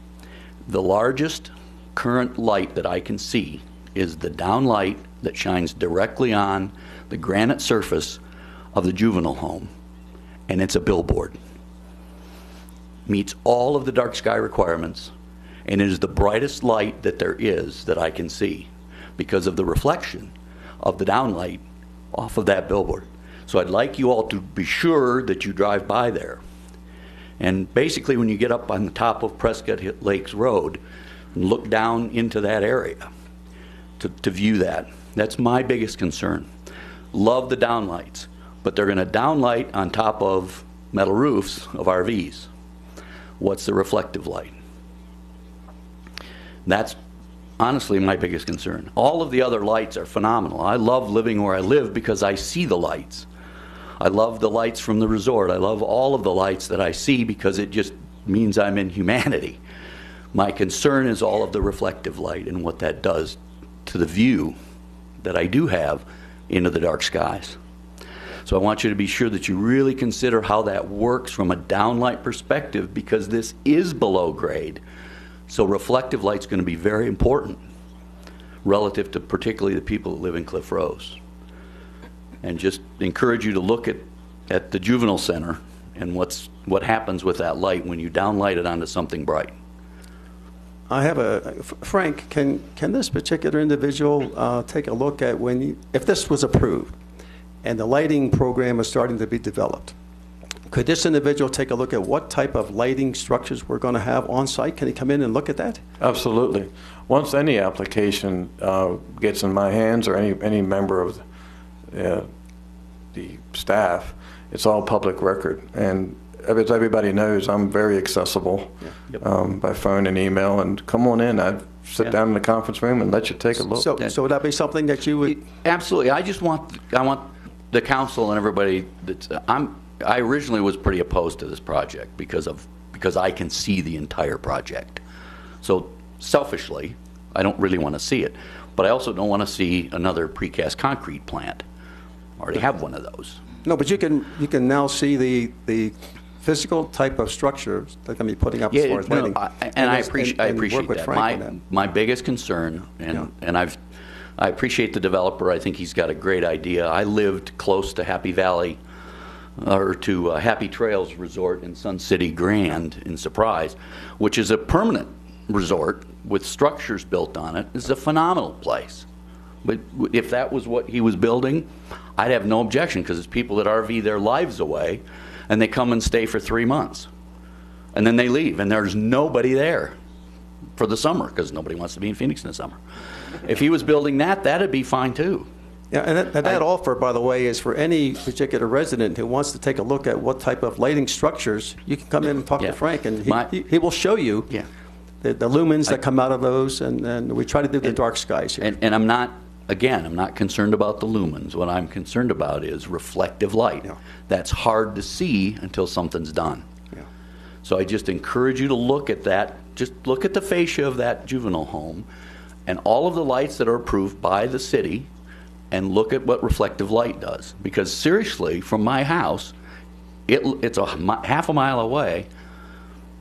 The largest current light that I can see is the downlight that shines directly on the granite surface of the juvenile home, and it's a billboard. Meets all of the dark sky requirements, and it is the brightest light that there is that I can see because of the reflection of the downlight off of that billboard. So I'd like you all to be sure that you drive by there. And basically when you get up on the top of Prescott Lakes Road and look down into that area to view that. That's my biggest concern. Love the downlights, but they're going to downlight on top of metal roofs of RVs. What's the reflective light? That's honestly my biggest concern. All of the other lights are phenomenal. I love living where I live because I see the lights. I love the lights from the resort. I love all of the lights that I see because it just means I'm in humanity. My concern is all of the reflective light and what that does to the view that I do have into the dark skies. So I want you to be sure that you really consider how that works from a downlight perspective because this is below grade. So reflective light's going to be very important relative to particularly the people that live in Cliff Rose. And just encourage you to look at the juvenile center and what happens with that light when you downlight it onto something bright. I have Frank, can this particular individual take a look at if this was approved and the lighting program is starting to be developed, could this individual take a look at what type of lighting structures we're going to have on site? Can he come in and look at that? Absolutely. Once any application gets in my hands or any member of the staff, it's all public record. And as everybody knows, I'm very accessible by phone and email. And come on in. sit down in the conference room and let you take a look. So would that be something that you would? Absolutely. I want the council and everybody I originally was pretty opposed to this project because I can see the entire project. So selfishly, I don't really want to see it. But I also don't want to see another precast concrete plant. I already have one of those. No, but you can now see the physical type of structures they're going to be putting up as far as lighting. I appreciate that. My biggest concern, and I appreciate the developer. I think he's got a great idea. I lived close to Happy Valley, or to Happy Trails Resort in Sun City Grand in Surprise, which is a permanent resort with structures built on it. It's a phenomenal place. But if that was what he was building, I'd have no objection, because it's people that RV their lives away and they come and stay for 3 months. And then they leave and there's nobody there for the summer, because nobody wants to be in Phoenix in the summer. If he was building that, that'd be fine too. Yeah, and that offer, by the way, is for any particular resident who wants to take a look at what type of lighting structures. You can come in and talk to Frank, and he will show you the lumens that come out of those, and we try to do the dark skies here. And I'm not concerned about the lumens. What I'm concerned about is reflective light. Yeah. That's hard to see until something's done. Yeah. So I just encourage you to look at that. Just look at the fascia of that juvenile home and all of the lights that are approved by the city, and look at what reflective light does. Because seriously, from my house, it's half a mile away.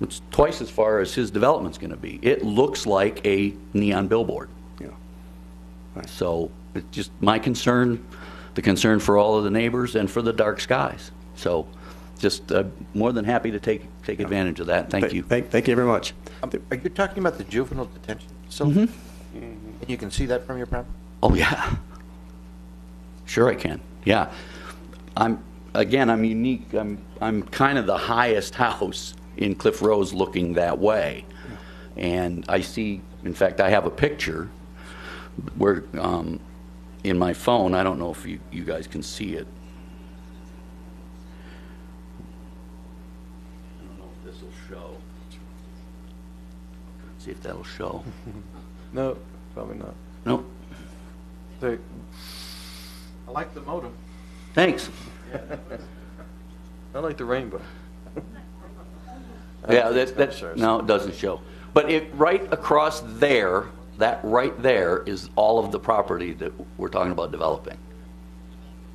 It's twice as far as his development's going to be. It looks like a neon billboard. Yeah. Right. So it's just my concern, the concern for all of the neighbors and for the dark skies. So just more than happy to take advantage of that. Thank you. Thank you very much. Are you talking about the juvenile detention facility? Mm-hmm. And you can see that from your property? Oh, yeah. Sure I can. Yeah. I'm unique. I'm kind of the highest house in Cliff Rose looking that way. And I see, in fact, I have a picture where in my phone, I don't know if you guys can see it. I don't know if this will show. See if that'll show. No, probably not. No. I like the modem. Thanks. I like the rainbow. Yeah, no, it doesn't show. But right across there, that right there is all of the property that we're talking about developing.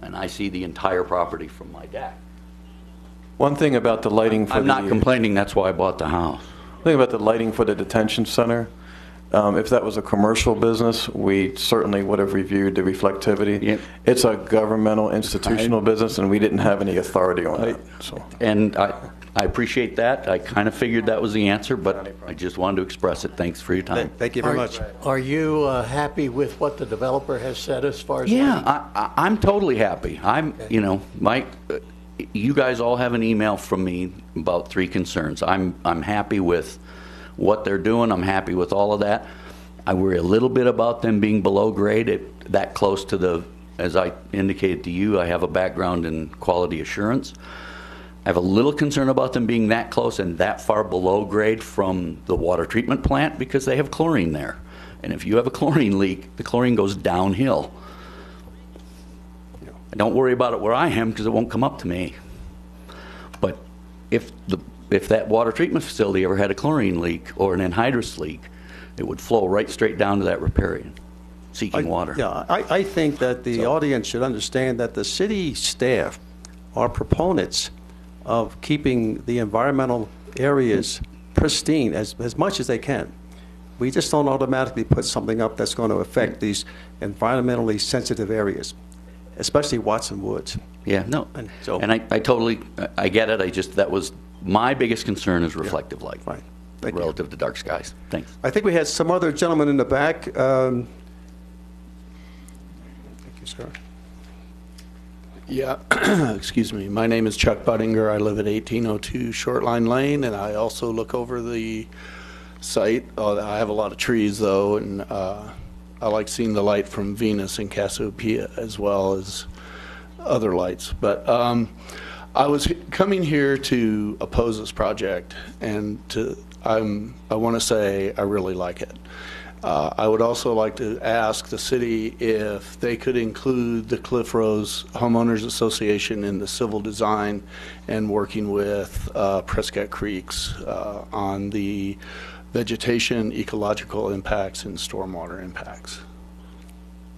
And I see the entire property from my deck. One thing about the lighting for I'm not complaining, that's why I bought the house. Think about the lighting for the detention center. If that was a commercial business, we certainly would have reviewed the reflectivity. Yep. It's a governmental, institutional business, and we didn't have any authority on that. So. And I appreciate that. I kind of figured that was the answer, but I just wanted to express it. Thanks for your time. Thank you very much. Are you happy with what the developer has said as far as? Yeah, I'm totally happy. You guys all have an email from me about 3 concerns. I'm happy with what they're doing. I'm happy with all of that. I worry a little bit about them being below grade, that close to as I indicated to you, I have a background in quality assurance. I have a little concern about them being that close and that far below grade from the water treatment plant, because they have chlorine there. And if you have a chlorine leak, the chlorine goes downhill. Don't worry about it where I am, because it won't come up to me. But if that water treatment facility ever had a chlorine leak or an anhydrous leak, it would flow right straight down to that riparian, seeking water. Yeah, I think that the audience should understand that the city staff are proponents of keeping the environmental areas pristine as much as they can. We just don't automatically put something up that's going to affect these environmentally sensitive areas, especially Watson Woods. Yeah, no, And I totally get it. That was my biggest concern is reflective light, right, relative to dark skies. Thanks. I think we had some other gentleman in the back. Thank you, sir. Yeah, excuse me. My name is Chuck Buttinger. I live at 1802 Shortline Lane, and I also look over the site. I have a lot of trees, though, and I like seeing the light from Venus and Cassiopeia as well as other lights. But I was coming here to oppose this project, and I want to say I really like it. I would also like to ask the city if they could include the Cliff Rose Homeowners Association in the civil design and working with Prescott Creeks on the vegetation, ecological impacts, and stormwater impacts.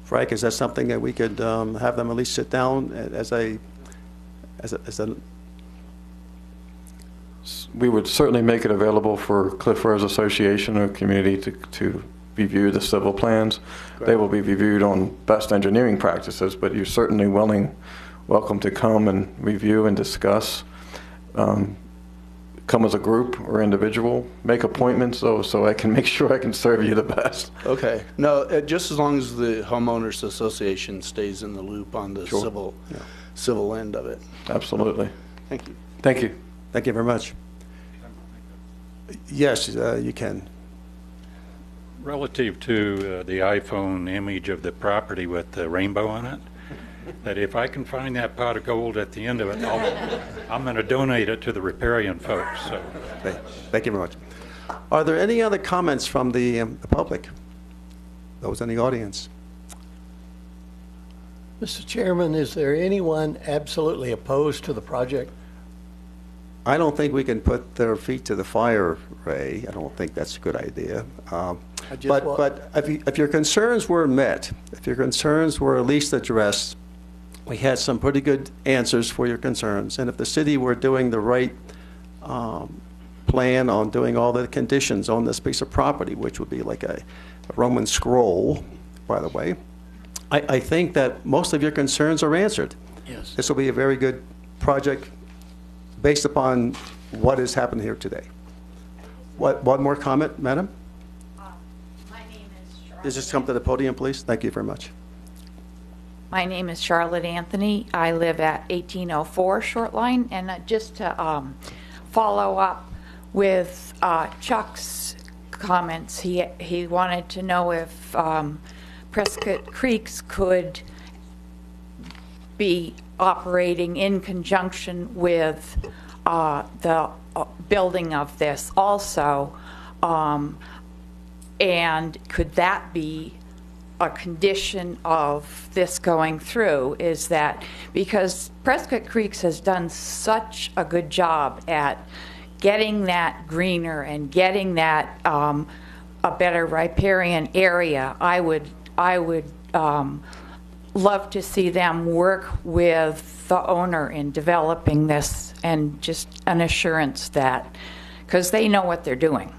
Frank, is that something that we could have them at least sit down as a We would certainly make it available for Cliff Rose Association or community to review the civil plans. Great. They will be reviewed on best engineering practices, but you're certainly welcome to come and review and discuss. Come as a group or individual, make appointments so I can make sure I can serve you the best. Okay. No, just as long as the homeowners association stays in the loop on the Sure. civil end of it. Absolutely. Thank you. Thank you. Thank you very much. Yes, you can. Relative to the iPhone image of the property with the rainbow on it, that if I can find that pot of gold at the end of it, I'm going to donate it to the riparian folks. So. Thank you very much. Are there any other comments from the public? Those in the audience? Mr. Chairman, is there anyone absolutely opposed to the project? I don't think we can put their feet to the fire, Ray. I don't think that's a good idea. But if your concerns were met, if your concerns were at least addressed, we had some pretty good answers for your concerns. And if the city were doing the right plan on doing all the conditions on this piece of property, which would be like a Roman scroll, by the way, I think that most of your concerns are answered. Yes. This will be a very good project based upon what has happened here today. One more comment, madam? My name is Charlotte. Just come to the podium, please. Thank you very much. My name is Charlotte Anthony. I live at 1804 Shortline, and just to follow up with Chuck's comments, he wanted to know if Prescott Creeks could be operating in conjunction with the building of this also, and could that be a condition of this going through? Is that because Prescott Creeks has done such a good job at getting that greener and getting that a better riparian area, I would love to see them work with the owner in developing this, and just an assurance that, because they know what they're doing.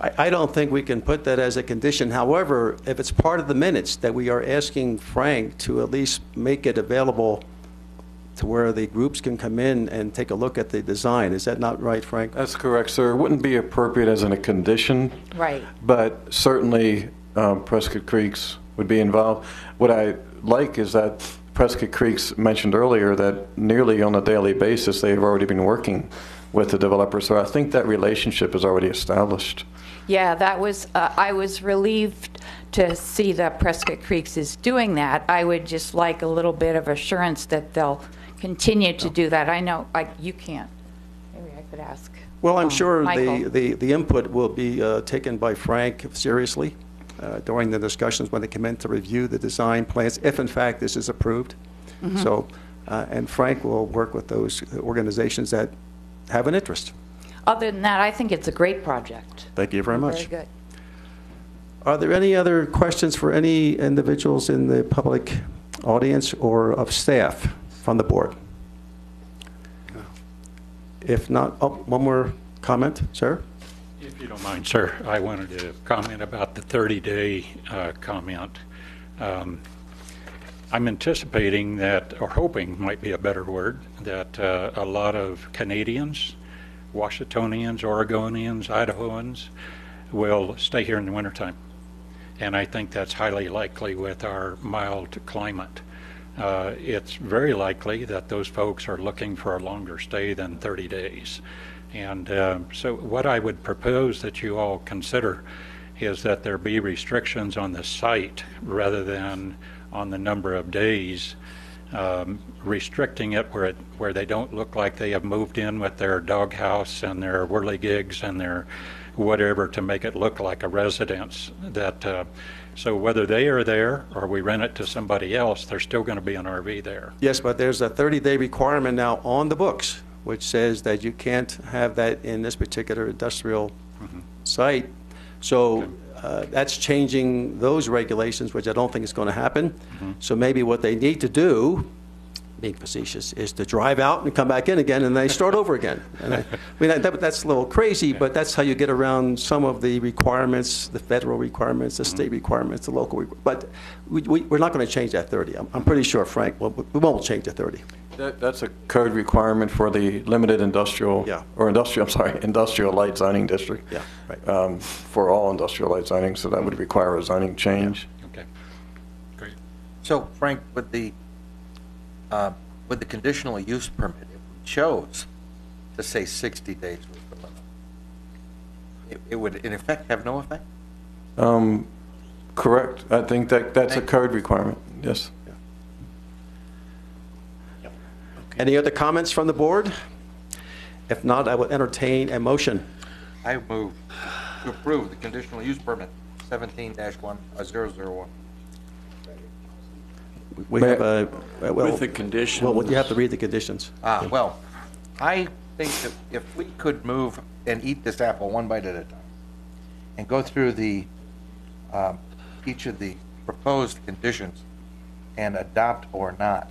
I don't think we can put that as a condition. However, if it's part of the minutes that we are asking Frank to at least make it available to where the groups can come in and take a look at the design. Is that not right, Frank? That's correct, sir. It wouldn't be appropriate as in a condition. Right. But certainly Prescott Creeks would be involved. What I like is that Prescott Creeks mentioned earlier that nearly on a daily basis they've already been working with the developer. So I think that relationship is already established. Yeah, that was, I was relieved to see that Prescott Creeks is doing that. I would just like a little bit of assurance that they'll continue to do that. I know you can't. Maybe I could ask. Well, I'm sure Michael. the input will be taken by Frank seriously during the discussions when they come in to review the design plans, if in fact this is approved. Mm-hmm. So, and Frank will work with those organizations that have an interest. Other than that, I think it's a great project. Thank you very much. Very good. Are there any other questions for any individuals in the public audience or of staff from the board? If not, one more comment, sir? If you don't mind, sir, I wanted to comment about the 30-day comment. I'm anticipating that, or hoping might be a better word, that a lot of Canadians, Washingtonians, Oregonians, Idahoans will stay here in the wintertime. And I think that's highly likely with our mild climate. It's very likely that those folks are looking for a longer stay than 30 days. And so what I would propose that you all consider is that there be restrictions on the site rather than on the number of days, restricting it where they don't look like they have moved in with their doghouse and their whirligigs and their whatever to make it look like a residence. That so whether they are there or we rent it to somebody else, there's still going to be an RV there. Yes, but there's a 30-day requirement now on the books, which says that you can't have that in this particular industrial site. So that's changing those regulations, which I don't think is going to happen. So maybe what they need to do, being facetious, is to drive out and come back in again, and they start over again. And I mean, that's a little crazy, but that's how you get around some of the requirements, the federal requirements, the state requirements, the local requirements. But we're not going to change that 30. I'm pretty sure, Frank, we won't change the 30. That's a code requirement for the limited industrial, industrial light zoning district. Yeah, right. For all industrial light zoning, so that would require a zoning change. Okay, great. So, Frank, with the conditional use permit, if we chose to say 60 days was the limit, it would in effect have no effect? Correct. I think that's a code requirement. Yes. Any other comments from the board? If not, I will entertain a motion. I move to approve the conditional use permit 17-1001. We have a with the conditions. Well, you have to read the conditions. Well, I think that if we could move and eat this apple one bite at a time and go through the each of the proposed conditions and adopt or not,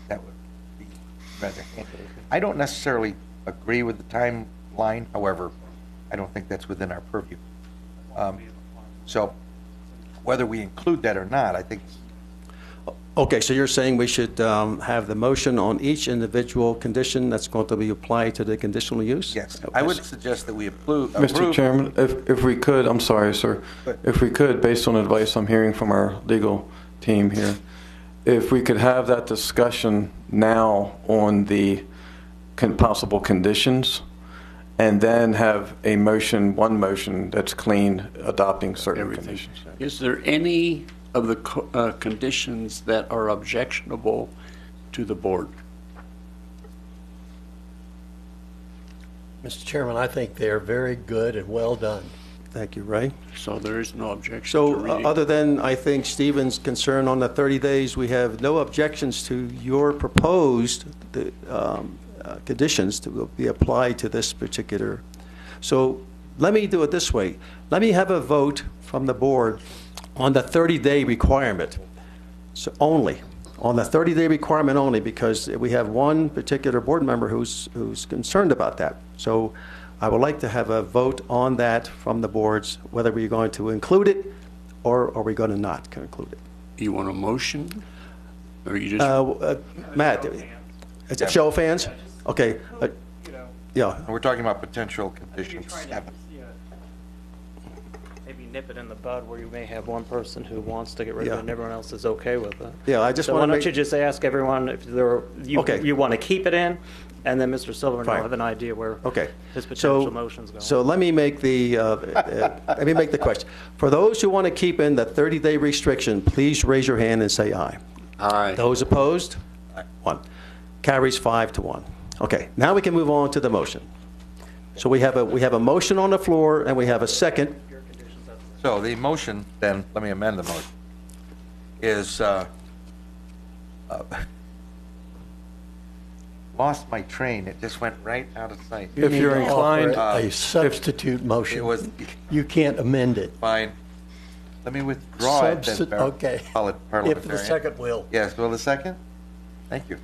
that would be rather handy. I don't necessarily agree with the timeline. However, I don't think that's within our purview. So whether we include that or not, I think. Okay, so you're saying we should have the motion on each individual condition that's going to be applied to the conditional use? Yes. I would suggest that we approve. Mr. Chairman, if we could, I'm sorry, sir. If we could, based on advice I'm hearing from our legal team here, if we could have that discussion now on the possible conditions, and then have a motion, one motion that's clean, adopting certain conditions. Is there any of the conditions that are objectionable to the board? Mr. Chairman, I think they are very good and well done. Thank you, Ray. So there is no objection So to reading. other than, I think, Stephen's concern on the 30 days, we have no objections to your proposed conditions to be applied to this particular. So let me do it this way. Let me have a vote from the board on the 30-day requirement. So only, on the 30-day requirement only, because we have one particular board member who's concerned about that. So I would like to have a vote on that from the boards, whether we're going to include it or are we going to not include it. You want a motion? Or you just... Matt, it's a show of hands? Okay. Yeah. We're talking about potential conditions. Maybe nip it in the bud where you may have one person who wants to get rid of it and everyone else is okay with it. Yeah, I just so want to why don't you just ask everyone if you want to keep it in, and then Mr. Silverman will have an idea where his potential motions go. So let me make the question. For those who want to keep in the 30-day restriction, please raise your hand and say aye. Aye. Those opposed? 1. Carries 5-1. Okay, now we can move on to the motion. So we have a motion on the floor and we have a second. So the motion, then, let me amend the motion, is lost my train. It just went right out of sight. If you're inclined, a substitute motion. It was. You can't amend it. Fine. Let me withdraw it then. Okay. Parliamentarian. If the second will. Yes, will the second? Thank you.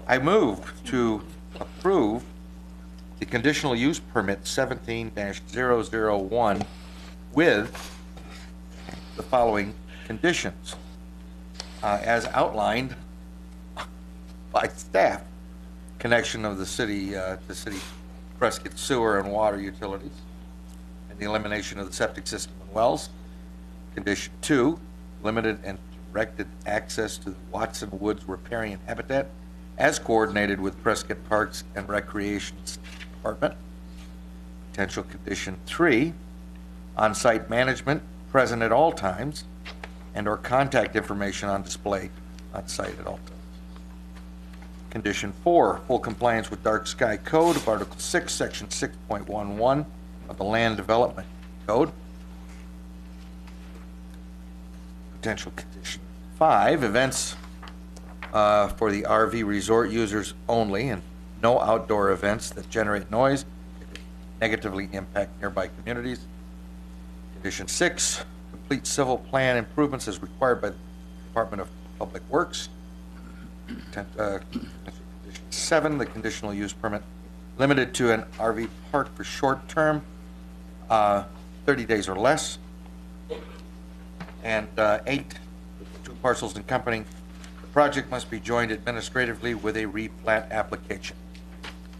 I move to approve the conditional use permit 17-001 with the following conditions as outlined by staff. Connection of the city Prescott sewer and water utilities, and the elimination of the septic system and wells. Condition 2, limited and directed access to the Watson Woods riparian habitat as coordinated with Prescott Parks and Recreation Department. Potential condition 3, on-site management present at all times and or contact information on display on site at all times. Condition 4, full compliance with dark sky code of Article 6, Section 6.11 of the Land Development Code. Potential condition 5, events for the RV resort users only, and no outdoor events that generate noise negatively impact nearby communities. Condition 6, complete civil plan improvements as required by the Department of Public Works. Condition 7, the conditional use permit limited to an RV park for short term, 30 days or less. And 8, two parcels encompassing the project must be joined administratively with a replat application.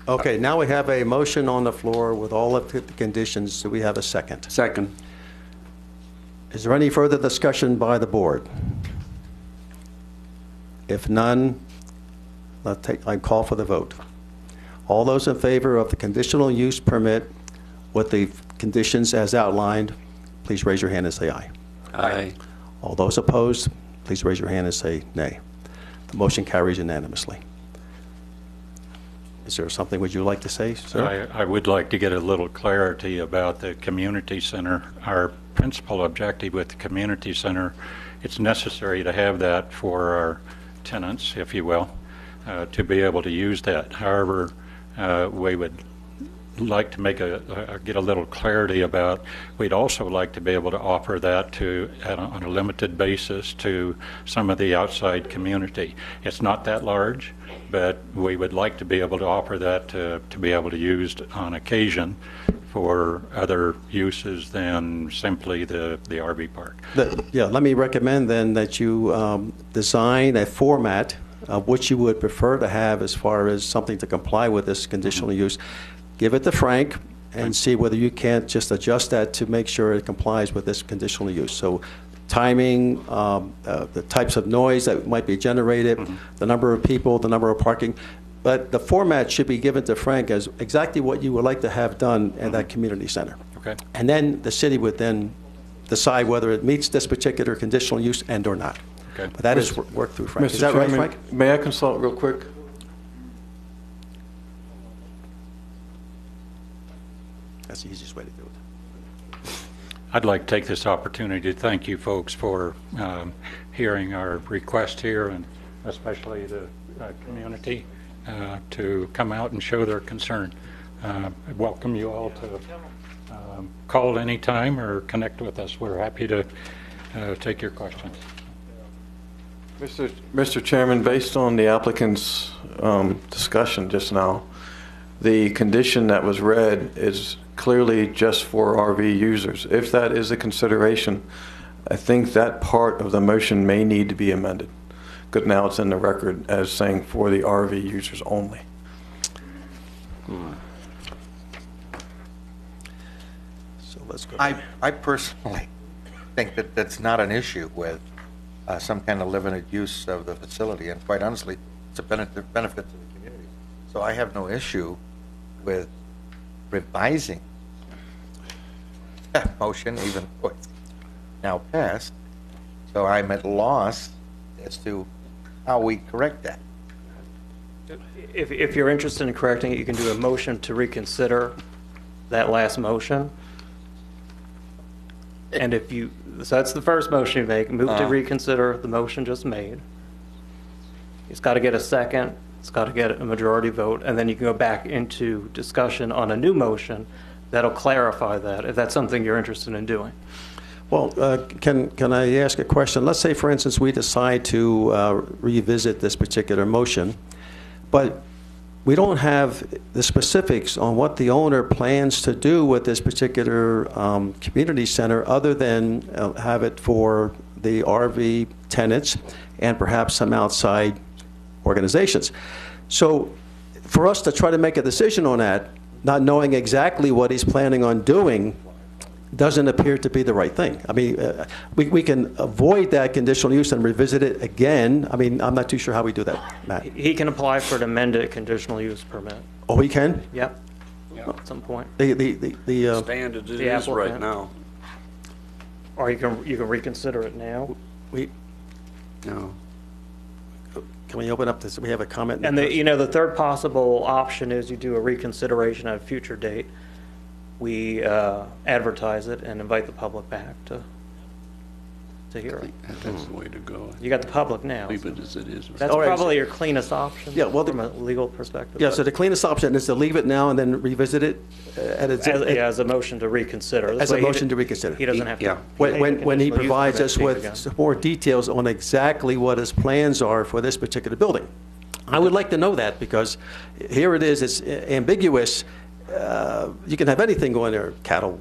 Okay, now we have a motion on the floor with all of the conditions. Do we have a second? Second. Is there any further discussion by the board? If none, I call for the vote. All those in favor of the conditional use permit with the conditions as outlined, please raise your hand and say aye. Aye. All those opposed, please raise your hand and say nay. The motion carries unanimously. Is there something would you like to say, sir? I would like to get a little clarity about the community center. Our principal objective with the community center, it's necessary to have that for our tenants, if you will, to be able to use that. However, we would like to get a little clarity about, we'd also like to be able to offer that on a limited basis to some of the outside community. It's not that large, but we would like to be able to offer that to be able to use on occasion for other uses than simply the RV park. Let me recommend then that you design a format of what you would prefer to have as far as something to comply with this conditional use. Give it to Frank and see whether you can't just adjust that to make sure it complies with this conditional use. So timing, the types of noise that might be generated, the number of people, the number of parking. But the format should be given to Frank as exactly what you would like to have done at that community center. Okay. And then the city would then decide whether it meets this particular conditional use and or not. Okay. But that is worked through Frank. Mr. Is that right, Chairman, Frank? may I consult real quick? That's the easiest way to do it. I'd like to take this opportunity to thank you folks for hearing our request here, and especially the community to come out and show their concern. I welcome you all to call anytime or connect with us. We're happy to take your questions. Mr. Chairman, based on the applicant's discussion just now, the condition that was read is clearly just for RV users. If that is a consideration, I think that part of the motion may need to be amended. Because now it's in the record as saying for the RV users only. So let's go. I personally think that that's not an issue with some kind of limited use of the facility, and quite honestly, it's a benefit to the community. So I have no issue with revising that motion, even though it's now passed. So I'm at loss as to how we correct that. If you're interested in correcting it, you can do a motion to reconsider that last motion. And so that's the first motion you make, move to reconsider the motion just made. It's got to get a second, it's got to get a majority vote, and then you can go back into discussion on a new motion that'll clarify that, if that's something you're interested in doing. Well, can I ask a question? Let's say, for instance, we decide to revisit this particular motion, but we don't have the specifics on what the owner plans to do with this particular community center other than have it for the RV tenants and perhaps some outside organizations. So for us to try to make a decision on that, not knowing exactly what he's planning on doing, doesn't appear to be the right thing. I mean, we can avoid that conditional use and revisit it again. I mean, I'm not too sure how we do that, Matt. He can apply for an amended conditional use permit. Oh, he can? Yep. At some point. The standard it the is right applicant. now. Or you can reconsider it now. No. Can we open up this? We have a comment. And the third possible option is you do a reconsideration at a future date. we advertise it and invite the public back to hear it. That's the way to go. You got the public now. Leave it as it is. That's All right. probably your cleanest option Yeah, well, from a legal perspective. Yeah, so the cleanest option is to leave it now and then revisit it as a motion to reconsider. This as a way he motion d- to reconsider. He doesn't have to. Yeah. When he conditional use provides permit us speak with again. some more details on exactly what his plans are for this particular building. I would like to know that, because here it is, it's ambiguous. You can have anything going there, cattle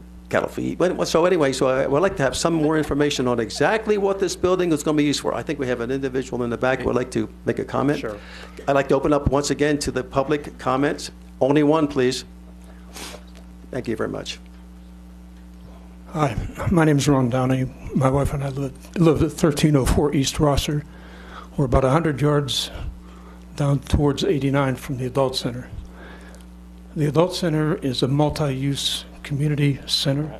feed. So anyway, I would like to have some more information on exactly what this building is going to be used for. I think we have an individual in the back who would like to make a comment. Sure. I'd like to open up once again to the public comments. Only one, please. Thank you very much. Hi, my name is Ron Downey. My wife and I live at 1304 East Rosser. We're about 100 yards down towards 89 from the Adult Center. The Adult Center is a multi-use community center,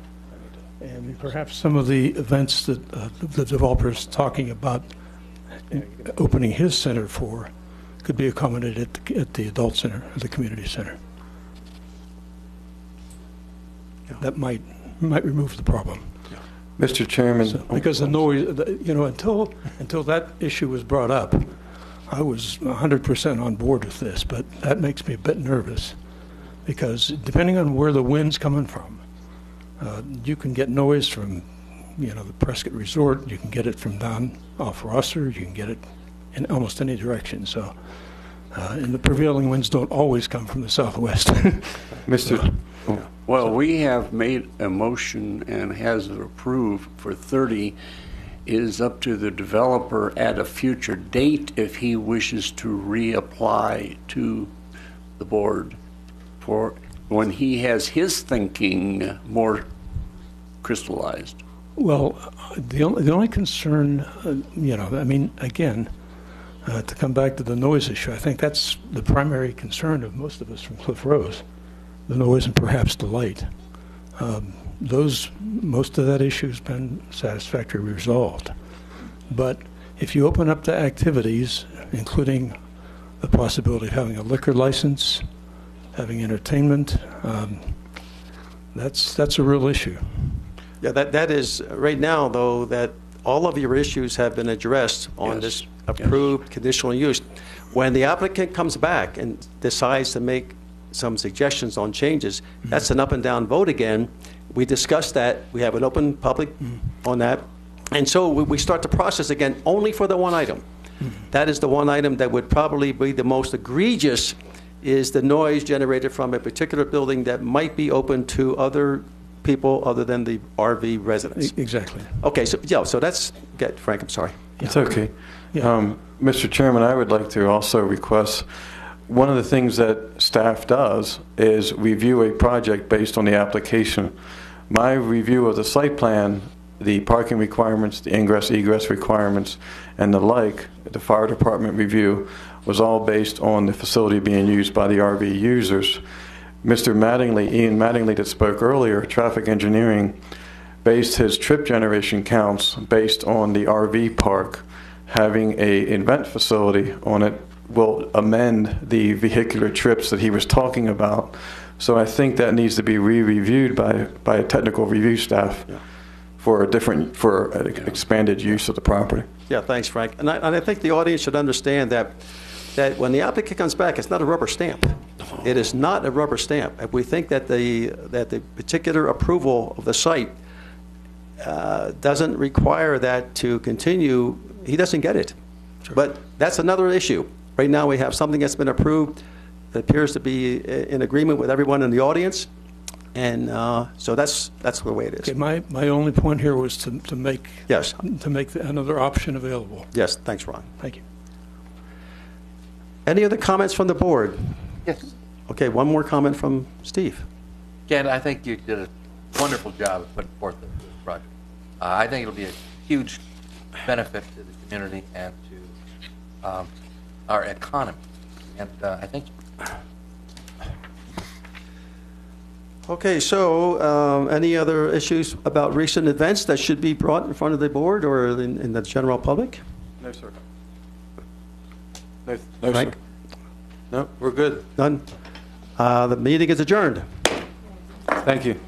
and perhaps some of the events that the developer is talking about opening his center for could be accommodated at the Adult Center, the community center. That might remove the problem. Mr. Chairman. Because the noise, until that issue was brought up, I was 100% on board with this, but that makes me a bit nervous, because depending on where the wind's coming from, you can get noise from, the Prescott Resort. You can get it from down off Rosser. You can get it in almost any direction. So, and the prevailing winds don't always come from the southwest. Mr. Well, we have made a motion and has it approved for 30. It is up to the developer at a future date if he wishes to reapply to the board for when he has his thinking more crystallized. Well, the only concern, again, to come back to the noise issue, I think that's the primary concern of most of us from Cliff Rose, the noise and perhaps the light. Most of that issue has been satisfactorily resolved. But if you open up the activities, including the possibility of having a liquor license, having entertainment, that's a real issue. Yeah, that is, right now, though, that all of your issues have been addressed on this approved conditional use. When the applicant comes back and decides to make some suggestions on changes, that's an up and down vote again. We discuss that. We have an open public on that. And so we start the process again only for the one item. That is the one item that would probably be the most egregious, is the noise generated from a particular building that might be open to other people other than the RV residents. Exactly. Okay, so that's, get Frank, I'm sorry. It's okay. Mr. Chairman, I would like to also request, one of the things that staff does is review a project based on the application. My review of the site plan, the parking requirements, the ingress, egress requirements, and the like, the fire department review, was all based on the facility being used by the RV users. Mr. Mattingly, Ian Mattingly, that spoke earlier, traffic engineering, based his trip generation counts based on the RV park. Having an event facility on it will amend the vehicular trips that he was talking about. So I think that needs to be re-reviewed by a technical review staff for expanded use of the property. Yeah, thanks, Frank. And I think the audience should understand that when the applicant comes back, it's not a rubber stamp. It is not a rubber stamp. If we think that the particular approval of the site doesn't require that to continue, he doesn't get it. Sure. But that's another issue. Right now we have something that's been approved that appears to be in agreement with everyone in the audience, and so that's the way it is. Okay, my only point here was to make another option available. Yes, thanks, Ron. Thank you. Any other comments from the board? Yes. Okay, one more comment from Steve. Ken, I think you did a wonderful job of putting forth this project. I think it'll be a huge benefit to the community and to our economy. And I think. Okay, so any other issues about recent events that should be brought in front of the board or in the general public? No, sir. No, Frank? sir. No, we're good. None? The meeting is adjourned. Thank you.